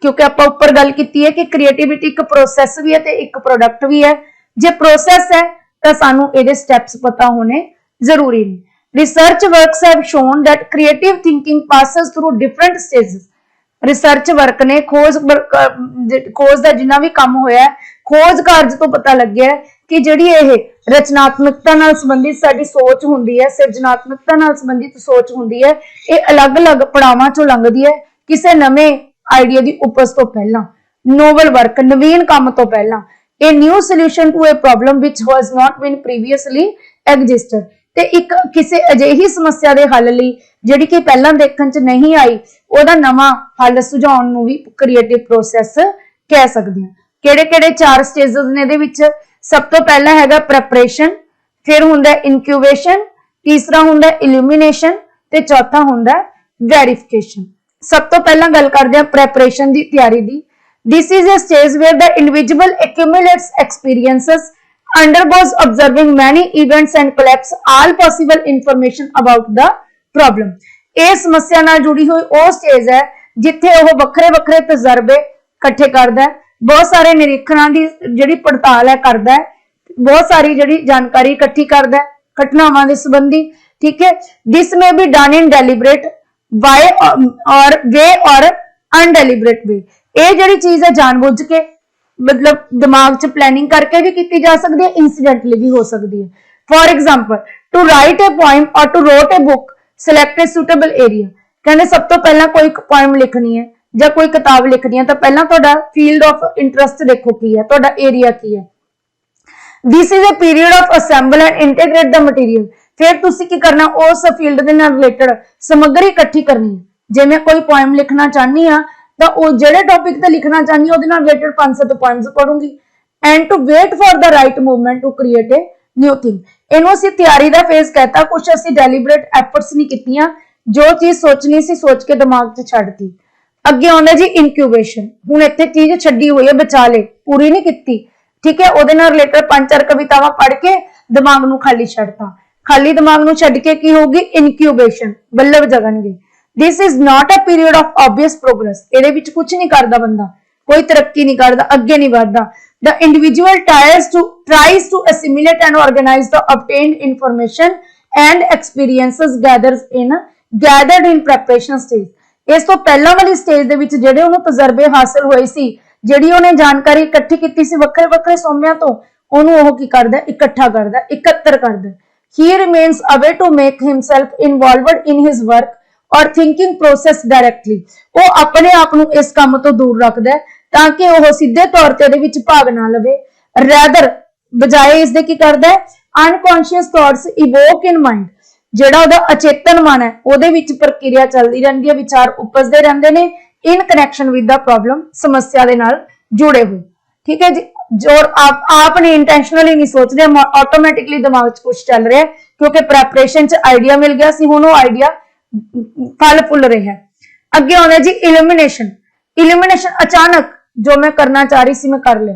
ਕਿਉਂਕਿ ਆਪਾਂ ਉੱਪਰ ਗੱਲ ਕੀਤੀ ਹੈ ਕਿ ਕ੍ਰੀਏਟਿਵਿਟੀ ਇੱਕ ਪ੍ਰੋਸੈਸ ਵੀ ਹੈ ਤੇ ਇੱਕ ਪ੍ਰੋਡਕਟ ਵੀ ਹੈ। ਜੇ ਪ੍ਰੋਸੈਸ ਹੈ ਤਾਂ ਸਾਨੂੰ ਇਹਦੇ ਸਟੈਪਸ ਪਤਾ ਹੋਣੇ ਜ਼ਰੂਰੀ ਨੇ। Research works have shown that creative thinking passes through different stages। Research work ਨੇ ਖੋਜ ਦਾ ਜਿੰਨਾ ਵੀ ਕੰਮ ਹੋਇਆ, ਖੋਜ ਕਾਰਜ ਤੋਂ ਪਤਾ ਲੱਗਿਆ ਕਿ ਜਿਹੜੀ ਇਹ ਰਚਨਾਤਮਕਤਾ ਨਾਲ ਸੰਬੰਧਿਤ ਸਾਡੀ ਸੋਚ ਹੁੰਦੀ ਹੈ, ਸਿਰਜਣਾਤਮਕਤਾ ਨਾਲ ਸੰਬੰਧਿਤ ਸੋਚ ਹੁੰਦੀ ਹੈ, ਇਹ ਅਲੱਗ-ਅਲੱਗ ਪੜਾਵਾਂ ਚੋਂ ਲੰਘਦੀ ਹੈ। ਕਿਸੇ ਨਵੇਂ ਆਈਡੀਆ ਦੀ ਉਪਜ ਤੋਂ ਪਹਿਲਾਂ, ਨੋਵਲ ਵਰਕ, ਨਵੀਨ ਕੰਮ ਤੋਂ ਪਹਿਲਾਂ, a new solution to a problem which was not been previously existed। ਤੇ ਇੱਕ ਕਿਸੇ ਅਜਿਹੀ ਸਮੱਸਿਆ ਦੇ ਹੱਲ ਲਈ ਜਿਹੜੀ ਕਿ ਪਹਿਲਾਂ ਦੇਖਣ 'ਚ ਨਹੀਂ ਆਈ, ਉਹਦਾ ਨਵਾਂ ਹੱਲ ਸੁਝਾਉਣ ਨੂੰ ਵੀ ਕ੍ਰੀਏਟਿਵ ਪ੍ਰੋਸੈਸ ਕਹਿ ਸਕਦੇ ਹਾਂ। ਕਿਹੜੇ-ਕਿਹੜੇ 4 ਸਟੇਜਸ ਨੇ ਇਹਦੇ ਵਿੱਚ? ਸਭ ਤੋਂ ਪਹਿਲਾਂ ਹੈਗਾ ਪ੍ਰੈਪਰੇਸ਼ਨ, ਫਿਰ ਹੁੰਦਾ ਇਨਕਿਊਬੇਸ਼ਨ, ਤੀਸਰਾ ਹੁੰਦਾ ਇਲੂਮੀਨੇਸ਼ਨ ਤੇ ਚੌਥਾ ਹੁੰਦਾ ਵੈਰੀਫਿਕੇਸ਼ਨ। ਸਭ ਤੋਂ ਪਹਿਲਾਂ ਗੱਲ ਕਰਦੇ ਹਾਂ ਪ੍ਰੈਪਰੇਸ਼ਨ ਦੀ, ਤਿਆਰੀ ਦੀ। This is a stage where the individual accumulates experiences, undergoes observing many events and collects all possible information about the problem। ਇਹ ਸਮੱਸਿਆ ਨਾਲ ਜੁੜੀ ਹੋਈ ਉਹ ਸਟੇਜ ਹੈ ਜਿੱਥੇ ਉਹ ਵੱਖਰੇ-ਵੱਖਰੇ ਤਜਰਬੇ ਇਕੱਠੇ ਕਰਦਾ ਹੈ, ਬਹੁਤ ਸਾਰੇ ਨਿਰੀਖਣਾਂ ਦੀ ਜਿਹੜੀ ਪੜਤਾਲ ਹੈ ਕਰਦਾ ਹੈ, ਬਹੁਤ ਸਾਰੀ ਜਿਹੜੀ ਜਾਣਕਾਰੀ ਇਕੱਠੀ ਕਰਦਾ ਹੈ ਘਟਨਾਵਾਂ ਦੇ ਸੰਬੰਧੀ। ਠੀਕ ਹੈ। This may be done in deliberate way or undeliberate way। ਇਹ ਜਿਹੜੀ ਚੀਜ਼ ਹੈ ਜਾਣਬੁੱਝ ਕੇ, ਮਤਲਬ ਦਿਮਾਗ 'ਚ ਪਲੈਨਿੰਗ ਕਰਕੇ ਵੀ ਕੀਤੀ ਜਾ ਸਕਦੀ ਹੈ, ਇਨਸੀਡੈਂਟਲੀ ਵੀ ਹੋ ਸਕਦੀ ਹੈ। For example, to write a poem or to write a book, select a suitable area। ਕਹਿੰਦੇ ਸਭ ਤੋਂ ਪਹਿਲਾਂ ਕੋਈ ਪੋਇਮ ਲਿਖਣੀ ਹੈ ਜਾਂ ਕੋਈ ਕਿਤਾਬ ਲਿਖਣੀ ਹੈ ਤਾਂ ਪਹਿਲਾਂ ਤੁਹਾਡਾ ਫੀਲਡ ਆਫ ਇੰਟਰਸਟ ਦੇਖੋ ਕੀ ਹੈ, ਤੁਹਾਡਾ ਏਰੀਆ ਕੀ ਹੈ। This is a period of assemble and integrate the material। ਫਿਰ ਤੁਸੀਂ ਕੀ ਕਰਨਾ, ਉਸ ਫੀਲਡ ਦੇ ਨਾਲ ਰਿਲੇਟਡ ਸਮੱਗਰੀ ਇਕੱਠੀ ਕਰਨੀ ਹੈ। ਜੇ ਮੈਂ ਕੋਈ ਪੋਇਮ ਲਿਖਣਾ ਚਾਹਨੀ ਆ ਤਾਂ ਉਹ ਜਿਹੜੇ ਟੌਪਿਕ ਤੇ ਲਿਖਣਾ ਚਾਹਨੀ ਉਹਦੇ ਨਾਲ ਰਿਲੇਟਡ 5-7 ਪੋਇਮਸ ਪੜੂੰਗੀ। And to wait for the right movement to create a new thing. ਇਹਨੂੰ ਅਸੀਂ ਤਿਆਰੀ ਦਾ ਫੇਜ਼ ਕਹਤਾ, ਕੁਝ ਅਸੀਂ ਡੈਲੀਬਰੇਟ ਐਫਰਟਸ ਨਹੀਂ ਕੀਤੀਆਂ, ਜੋ ਚੀਜ਼ ਸੋਚਣੀ ਸੀ ਸੋਚ ਕੇ ਦਿਮਾਗ 'ਚ ਛੱਡਤੀ। ਅੱਗੇ ਆਉਂਦਾ ਜੀ ਇਨਕਿਊਬੇਸ਼ਨ। ਹੁਣ ਇੱਥੇ ਚੀਜ਼ ਛੱਡੀ ਹੋਈ ਹੈ, ਬਚਾ ਲੇ, ਪੂਰੀ ਨਹੀਂ ਕੀਤੀ। ਠੀਕ ਹੈ। ਉਹਦੇ ਨਾਲ ਰਿਲੇਟਡ 5-4 ਕਵਿਤਾਵਾਂ ਪੜ੍ਹ ਕੇ ਦਿਮਾਗ ਨੂੰ ਖਾਲੀ ਛੱਡਤਾ। ਖਾਲੀ ਦਿਮਾਗ ਨੂੰ ਛੱਡ ਕੇ ਕੀ ਹੋਊਗੀ, ਇਨਕਿਊਬੇਸ਼ਨ, ਬੱਲਬ ਜਗਣਗੇ। This is not a period of obvious progress, ਇਹਦੇ ਵਿੱਚ ਕੁਝ ਨਹੀਂ ਕਰਦਾ ਬੰਦਾ, कोई तरक्की नहीं करता, अगे नहीं बढ़ता। The individual tries to assimilate and organize the obtained information and experiences gathered in preparation stage। इस तो पहला वाली स्टेज ਦੇ ਵਿੱਚ ਜਿਹੜੇ ਉਹਨੂੰ ਤਜਰਬੇ ਹਾਸਲ ਹੋਏ ਸੀ, ਜਿਹੜੀ ਉਹਨੇ ਜਾਣਕਾਰੀ ਇਕੱਠੀ ਕੀਤੀ ਸੀ ਵੱਖਰੇ ਵੱਖਰੇ ਸੋਮਿਆਂ ਤੋਂ, ਉਹਨੂੰ ਉਹ ਕੀ ਕਰਦਾ, ਇਕੱਠਾ ਕਰਦਾ, ਇਕੱਤਰ ਕਰਦਾ। He remains away to make himself involved in his work or thinking process directly। ਉਹ ਆਪਣੇ ਆਪ ਨੂੰ ਇਸ ਕੰਮ ਤੋਂ ਦੂਰ ਰੱਖਦਾ ਹੈ ਤਾਂ ਕਿ ਉਹ ਸਿੱਧੇ ਤੌਰ ਤੇ ਇਹਦੇ ਵਿੱਚ ਭਾਗ ਨਾ ਲਵੇ। ਰੈਦਰ ਬਜਾਏ ਇਸ ਦੇ ਕੀ ਕਰਦਾ ਹੈ, ਅਨਕੌਂਸ਼ੀਅਸ ਥਾਟਸ ਇਵੋਕ ਇਨ ਮਾਈਂਡ, ਜਿਹੜਾ ਉਹਦਾ ਅਚੇਤਨ ਮਨ ਹੈ ਉਹਦੇ ਵਿੱਚ ਪ੍ਰਕਿਰਿਆ ਚੱਲਦੀ ਰਹਿੰਦੀ ਹੈ, ਵਿਚਾਰ ਉਪਜਦੇ ਰਹਿੰਦੇ ਨੇ ਇਨ ਕਨੈਕਸ਼ਨ ਵਿਦ ਦਾ ਪ੍ਰੋਬਲਮ, ਸਮੱਸਿਆ ਦੇ ਨਾਲ ਜੁੜੇ ਹੋਏ। ਠੀਕ ਹੈ ਜੀ, ਜੋ ਆਪ ਨੇ ਇੰਟੈਂਸ਼ਨਲੀ ਨਹੀਂ ਸੋਚਦੇ, ਆਟੋਮੈਟਿਕਲੀ ਦਿਮਾਗ 'ਚ ਕੁਝ ਚੱਲ ਰਿਹਾ ਕਿਉਂਕਿ ਪ੍ਰੈਪਰੇਸ਼ਨ 'ਚ ਆਈਡੀਆ ਮਿਲ ਗਿਆ ਸੀ, ਹੁਣ ਉਹ ਆਈਡੀਆ ਫਲ ਫੁੱਲ ਰਿਹਾ। ਅੱਗੇ ਆਉਂਦਾ ਜੀ ਇਲੂਮੀਨੇਸ਼ਨ। ਇਲੂਮੀਨੇਸ਼ਨ ਅਚਾਨਕ जो मैं करना चाह रही सी मैं कर लिया,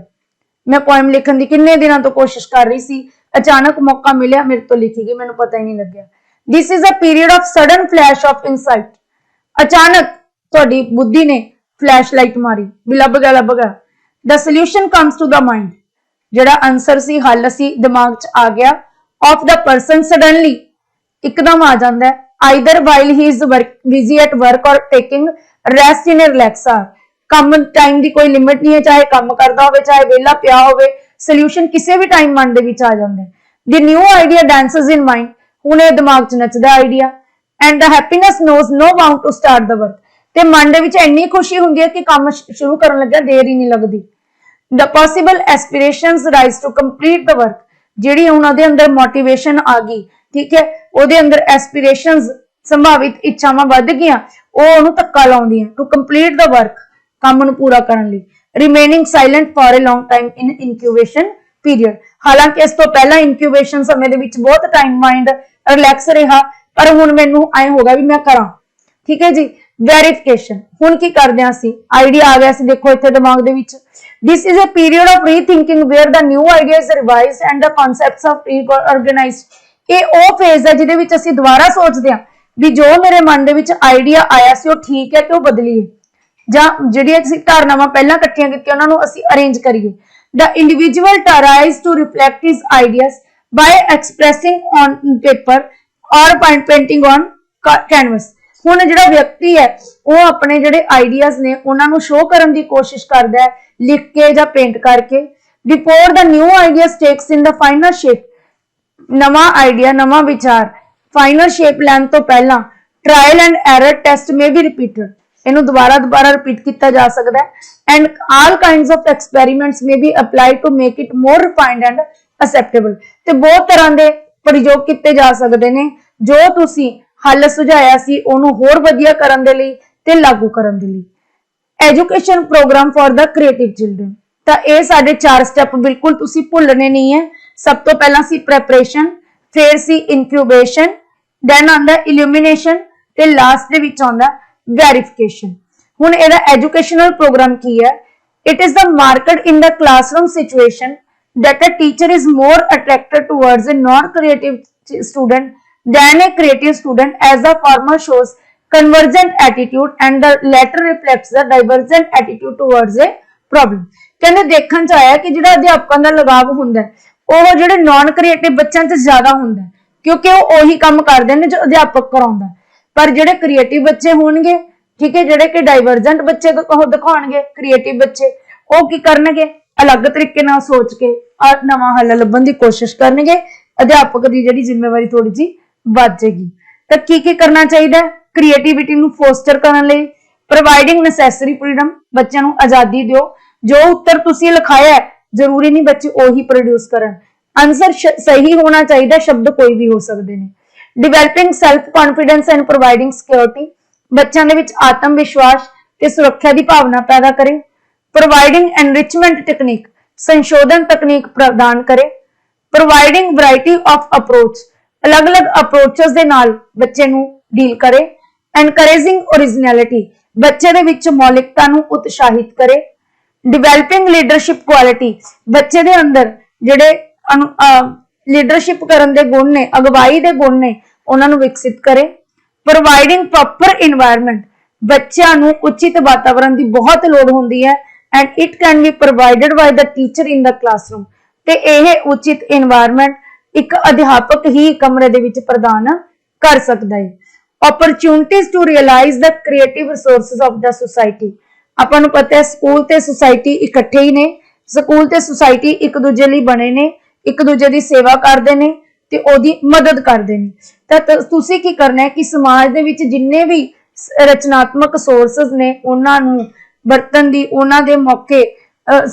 मैं पोएम लिखण दी किन्ने दिनों तो कोशिश कर रही सी, अचानक मौका मिलिया मेरे तो लिखी गई, मैनू पता ही नहीं लग्या। This is a period of sudden flash of insight, अचानक तुहाडी बुद्धि ने फ्लैश लाइट मारी भी लभ गया। The solution comes to the mind, जिहड़ा आंसर सी हल सी दिमाग च आ गया। ऑफ द पर्सन सडनली एकदम आ जाता है, either while he is busy at work or taking rest in a relax hour. ਕੰਮ ਟਾਈਮ ਦੀ ਕੋਈ ਲਿਮਿਟ ਨਹੀਂ ਹੈ, ਚਾਹੇ ਕੰਮ ਕਰਦਾ ਹੋਵੇ ਚਾਹੇ ਵਿਹਲਾ ਪਿਆ ਹੋਵੇ, ਸੋਲੂਸ਼ਨ ਕਿਸੇ ਵੀ ਟਾਈਮ ਮਨ ਦੇ ਵਿੱਚ ਆ ਜਾਂਦਾ ਹੈ। The new idea dances in mind, ਹੁਣ ਇਹ ਦਿਮਾਗ 'ਚ ਨੱਚਦਾ idea. And the happiness knows no bound to start the work, ਤੇ ਮਨ ਦੇ ਵਿੱਚ ਇੰਨੀ ਖੁਸ਼ੀ ਹੁੰਦੀ ਹੈ ਕਿ ਕੰਮ ਸ਼ੁਰੂ ਕਰਨ ਲੱਗਿਆ ਦੇਰ ਹੀ ਨਹੀਂ ਲੱਗਦੀ। The possible aspirations rise to complete the work, ਜਿਹੜੀ ਉਹਨਾਂ ਦੇ ਅੰਦਰ ਮੋਟੀਵੇਸ਼ਨ ਆ ਗਈ, ਠੀਕ ਹੈ, ਉਹਦੇ ਅੰਦਰ ਐਸਪੀਰੇਸ਼ਨਸ ਸੰਭਾਵਿਤ ਇੱਛਾਵਾਂ ਵੱਧ ਗਈਆਂ, ਉਹ ਉਹਨੂੰ ਧੱਕਾ ਲਾਉਂਦੀਆਂ ਟੂ ਕੰਪਲੀਟ ਦ ਵਰਕ, ਕੰਮ ਨੂੰ ਪੂਰਾ ਕਰਨ ਲਈ। Remaining silent for a long time in incubation period, ਹਾਲਾਂਕਿ ਇਸ ਤੋਂ ਪਹਿਲਾਂ ਇਨਕਿਊਬੇਸ਼ਨ ਸਮੇਂ ਦੇ ਵਿੱਚ ਬਹੁਤ ਟਾਈਮ ਮਾਈਂਡ ਰਿਲੈਕਸ ਰਿਹਾ, ਪਰ ਹੁਣ ਮੈਨੂੰ ਐ ਹੋ ਗਿਆ ਵੀ ਮੈਂ ਕਰਾਂ। ਠੀਕ ਹੈ ਜੀ, ਵੈਰੀਫਿਕੇਸ਼ਨ। ਹੁਣ ਕੀ ਕਰਦੇ ਆਂ ਅਸੀਂ, ਆਈਡੀਆ ਆ ਗਿਆ ਸੀ ਦੇਖੋ ਇੱਥੇ ਦਿਮਾਗ ਦੇ ਵਿੱਚ। This is a period of rethinking where the new idea is revised and the concepts of reorganised. ਇਹ ਉਹ ਫੇਜ਼ ਹੈ ਜਿਹਦੇ ਵਿੱਚ ਅਸੀਂ ਦੁਬਾਰਾ ਸੋਚਦੇ ਆਂ ਵੀ ਜੋ ਮੇਰੇ ਮਨ ਦੇ ਵਿੱਚ ਆਈਡੀਆ ਆਇਆ ਸੀ ਉਹ ਠੀਕ ਹੈ ਕਿ ਉਹ ਬਦਲੀਏ, ਜਾਂ ਜਿਹੜੀਆਂ ਅਸੀਂ ਧਾਰਨਾਵਾਂ ਪਹਿਲਾਂ ਇਕੱਠੀਆਂ ਕੀਤੀਆਂ ਉਹਨਾਂ ਨੂੰ ਅਸੀਂ ਅਰੇਂਜ ਕਰੀਏ। ਦ individual tries to reflect his ideas by expressing on paper or painting on canvas। ਹੁਣ ਜਿਹੜਾ ਵਿਅਕਤੀ ਹੈ ਉਹ ਆਪਣੇ ਜਿਹੜੇ ਆਈਡੀਆਜ਼ ਨੇ ਉਹਨਾਂ ਨੂੰ ਸ਼ੋਅ ਕਰਨ ਦੀ ਕੋਸ਼ਿਸ਼ ਕਰਦਾ ਹੈ, ਲਿਖ ਕੇ ਜਾਂ ਪੇਂਟ ਕਰਕੇ। Before the new ideas takes in the final shape, ਨਵਾਂ ਆਈਡੀਆ ਨਵਾਂ ਵਿਚਾਰ ਫਾਈਨਲ ਸ਼ੇਪ ਲੈਣ ਤੋਂ ਪਹਿਲਾਂ trial and error test may be repeated, ਇਹਨੂੰ ਦੁਬਾਰਾ ਰਿਪੀਟ ਕੀਤਾ ਜਾ ਸਕਦਾ ਹੈ। And all kinds of experiments may be applied to make it more refined and acceptable, ਤੇ ਬਹੁਤ ਤਰ੍ਹਾਂ ਦੇ ਪ੍ਰਯੋਗ ਕੀਤੇ ਜਾ ਸਕਦੇ ਨੇ ਜੋ ਤੁਸੀਂ ਹੱਲ ਸੁਝਾਇਆ ਸੀ ਉਹਨੂੰ ਹੋਰ ਵਧੀਆ ਕਰਨ ਦੇ ਲਈ ਤੇ ਲਾਗੂ ਕਰਨ ਦੇ ਲਈ। Education programme for the creative children, ਤਾਂ ਇਹ ਸਾਡੇ 4 ਸਟੈਪ ਬਿਲਕੁਲ ਤੁਸੀਂ ਭੁੱਲਣੇ ਨਹੀਂ ਹੈ। ਸਭ ਤੋਂ ਪਹਿਲਾਂ ਸੀ ਪ੍ਰੈਪਰੇਸ਼ਨ, ਫਿਰ ਸੀ ਇਨਕਿਊਬੇਸ਼ਨ, ਦੈਨ ਆਉਂਦਾ ਇਲੂਮੀਨੇਸ਼ਨ ਤੇ ਲਾਸਟ ਦੇ ਵਿੱਚ ਆਉਂਦਾ ਵੈਰੀਫਿਕੇਸ਼ਨ। ਹੁਣ ਇਹਦਾ ਐਜੂਕੇਸ਼ਨਲ ਪ੍ਰੋਗਰਾਮ ਕੀ ਹੈ? It is the marked in the classroom situation that a teacher is more attracted towards a non-creative student than a creative student, as the former shows convergent attitude and the latter reflects the divergent attitude towards a problem। ਕਹਿੰਦੇ ਦੇਖਣ ਚ ਆਇਆ ਕਿ ਜਿਹੜਾ ਅਧਿਆਪਕਾਂ ਦਾ ਲਗਾਵ ਹੁੰਦਾ ਉਹ ਜਿਹੜੇ ਨਾਨ ਕ੍ਰੀਏਟਿਵ ਬੱਚਿਆਂ ਚ ਜ਼ਿਆਦਾ ਹੁੰਦਾ ਕਿਉਂਕਿ ਉਹ ਉਹੀ ਕੰਮ ਕਰਦੇ ਨੇ ਜੋ ਅਧਿਆਪਕ ਕਰਾਉਂਦਾ, ਪਰ ਜਿਹੜੇ ਕ੍ਰੀਏਟਿਵ ਬੱਚੇ ਹੋਣਗੇ, ਠੀਕ ਹੈ, ਜਿਹੜੇ ਕਿ ਡਾਈਵਰਜੈਂਟ ਬੱਚੇ ਦਿਖਾਉਣਗੇ, ਕ੍ਰੀਏਟਿਵ ਬੱਚੇ ਉਹ ਕੀ ਕਰਨਗੇ, ਅਲੱਗ ਤਰੀਕੇ ਨਾਲ ਸੋਚ ਕੇ ਨਵਾਂ ਹੱਲ ਲੱਭਣ ਦੀ ਕੋਸ਼ਿਸ਼ ਕਰਨਗੇ। ਅਧਿਆਪਕ ਦੀ ਜਿਹੜੀ ਜ਼ਿੰਮੇਵਾਰੀ ਥੋੜੀ ਜੀ ਵੱਧ ਜਾਏਗੀ। ਤਾਂ ਕੀ ਕਰਨਾ ਚਾਹੀਦਾ? ਕ੍ਰੀਏਟੀਵਿਟੀ ਨੂੰ ਫੋਸਟਰ ਕਰਨ ਲਈ ਪ੍ਰੋਵਾਈਡਿੰਗ ਨੈਸੈਸਰੀ ਫਰੀडम, ਬੱਚਿਆਂ ਨੂੰ ਆਜ਼ਾਦੀ ਦਿਓ। ਜੋ ਉੱਤਰ ਤੁਸੀਂ ਲਿਖਾਇਆ ਜ਼ਰੂਰੀ ਨਹੀਂ ਬੱਚੇ ਉਹੀ ਪ੍ਰੋਡਿਊਸ ਕਰਨ, ਆਨਸਰ ਸਹੀ ਹੋਣਾ ਚਾਹੀਦਾ, ਸ਼ਬਦ ਕੋਈ ਵੀ ਹੋ ਸਕਦੇ ਨੇ। Developing self confidence and providing security, ਬੱਚਿਆਂ ਦੇ ਵਿੱਚ ਆਤਮ ਵਿਸ਼ਵਾਸ ਤੇ ਸੁਰੱਖਿਆ ਦੀ ਭਾਵਨਾ ਪੈਦਾ ਕਰੇ। ਪ੍ਰੋਵਾਈਡਿੰਗ ਐਨਰਿਚਮੈਂਟ ਟੈਕਨੀਕ, ਸੰਸ਼ੋਧਨ ਤਕਨੀਕ ਪ੍ਰਦਾਨ ਕਰੇ। ਪ੍ਰੋਵਾਈਡਿੰਗ ਵੈਰਾਈਟੀ ਆਫ ਅਪਰੋਚ, ਅਲੱਗ-ਅਲੱਗ ਅਪਰੋਚਸ ਦੇ ਨਾਲ ਬੱਚੇ ਨੂੰ ਡੀਲ ਕਰੇ। ਐਨਕਰੇਜਿੰਗ ਓਰੀਜਨੈਲਿਟੀ, ਬੱਚੇ ਦੇ ਵਿੱਚ ਮੌਲਿਕਤਾ ਨੂੰ ਉਤਸ਼ਾਹਿਤ ਕਰੇ। ਡਿਵੈਲਪਿੰਗ ਲੀਡਰਸ਼ਿਪ ਕੁਆਲਿਟੀ, ਬੱਚੇ ਦੇ ਅੰਦਰ ਜਿਹੜੇ ਲੀਡਰਸ਼ਿਪ ਕਰਨ ਦੇ ਗੁਣ ਨੇ, ਅਗਵਾਈ ਦੇ ਗੁਣ ਨੇ, ਉਹਨਾਂ ਨੂੰ ਵਿਕਸਿਤ ਕਰੇ। ਪ੍ਰੋਵਾਈਡਿੰਗ ਪ੍ਰੋਪਰ ਇਨਵਾਇਰਨਮੈਂਟ, ਬੱਚਿਆਂ ਨੂੰ ਉਚਿਤ ਵਾਤਾਵਰਣ ਦੀ ਬਹੁਤ ਲੋੜ ਹੁੰਦੀ ਹੈ and it can be provided by the teacher in the classroom, ਤੇ ਇਹ ਉਚਿਤ ਇਨਵਾਇਰਨਮੈਂਟ ਇੱਕ ਅਧਿਆਪਕ ਹੀ ਕਮਰੇ ਦੇ ਵਿੱਚ ਪ੍ਰਦਾਨ ਕਰ ਸਕਦਾ ਹੈ। opportunities to realize the creative resources of the society, ਆਪਾਂ ਨੂੰ ਪਤਾ ਹੈ ਸਕੂਲ ਤੇ ਸੁਸਾਇਟੀ ਇਕੱਠੇ ਹੀ ਨੇ, ਸਕੂਲ ਤੇ ਸੁਸਾਇਟੀ ਇੱਕ ਦੂਜੇ ਲਈ ਬਣੇ ਨੇ, ਇੱਕ ਦੂਜੇ ਦੀ ਸੇਵਾ ਕਰਦੇ ਨੇ ਤੇ ਉਹਦੀ ਮਦਦ ਕਰਦੇ ਨੇ। ਤਾਂ ਤੁਸੀਂ ਕੀ ਕਰਨਾ ਹੈ ਕਿ ਸਮਾਜ ਦੇ ਵਿੱਚ ਜਿੰਨੇ ਵੀ ਰਚਨਾਤਮਕ ਸੋਰਸਸ ਨੇ ਉਹਨਾਂ ਨੂੰ ਵਰਤਣ ਦੀ, ਉਹਨਾਂ ਦੇ ਮੌਕੇ,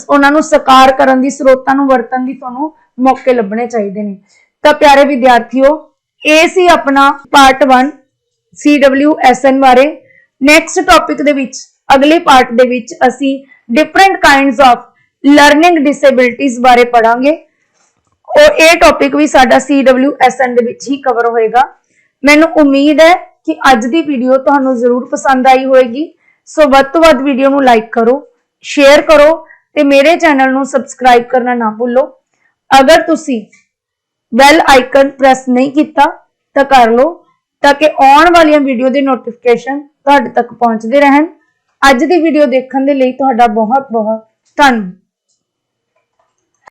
ਉਹਨਾਂ ਨੂੰ ਸਾਕਾਰ ਕਰਨ ਦੀ, ਸਰੋਤਾਂ ਨੂੰ ਵਰਤਣ ਦੀ ਤੁਹਾਨੂੰ ਮੌਕੇ ਲੱਭਣੇ ਚਾਹੀਦੇ ਨੇ। ਤਾਂ ਪਿਆਰੇ ਵਿਦਿਆਰਥੀਓ, ਇਹ ਸੀ ਆਪਣਾ ਪਾਰਟ 1 CWSN ਬਾਰੇ। ਨੈਕਸਟ ਟੌਪਿਕ ਦੇ ਵਿੱਚ, ਅਗਲੇ ਪਾਰਟ ਦੇ ਵਿੱਚ ਅਸੀਂ different kinds of learning disabilities ਬਾਰੇ ਪੜਾਂਗੇ और ਇਹ ਟੌਪਿਕ ਵੀ ਸਾਡਾ CWSN ਦੇ ਵਿੱਚ ਹੀ ਕਵਰ ਹੋਏਗਾ। ਮੈਨੂੰ ਉਮੀਦ ਹੈ ਕਿ ਅੱਜ ਦੀ ਵੀਡੀਓ ਤੁਹਾਨੂੰ ਜ਼ਰੂਰ ਪਸੰਦ ਆਈ ਹੋਵੇਗੀ। ਸੋ ਵੱਧ ਤੋਂ ਵੱਧ ਵੀਡੀਓ ਨੂੰ ਲਾਈਕ ਕਰੋ, ਸ਼ੇਅਰ ਕਰੋ ਤੇ ਮੇਰੇ ਚੈਨਲ ਨੂੰ ਸਬਸਕ੍ਰਾਈਬ ਕਰਨਾ ਨਾ ਭੁੱਲੋ। ਅਗਰ ਤੁਸੀਂ ਬੈਲ ਆਈਕਨ ਪ੍ਰੈਸ ਨਹੀਂ ਕੀਤਾ ਤਾਂ ਕਰ ਲਓ, ਤਾਂ ਕਿ ਆਉਣ ਵਾਲੀਆਂ ਵੀਡੀਓ ਦੇ ਨੋਟੀਫਿਕੇਸ਼ਨ ਤੁਹਾਡੇ ਤੱਕ ਪਹੁੰਚਦੇ ਰਹਿਣ। ਅੱਜ ਦੀ ਵੀਡੀਓ ਦੇਖਣ ਦੇ ਲਈ ਤੁਹਾਡਾ ਬਹੁਤ ਬਹੁਤ ਧੰਨਵਾਦ।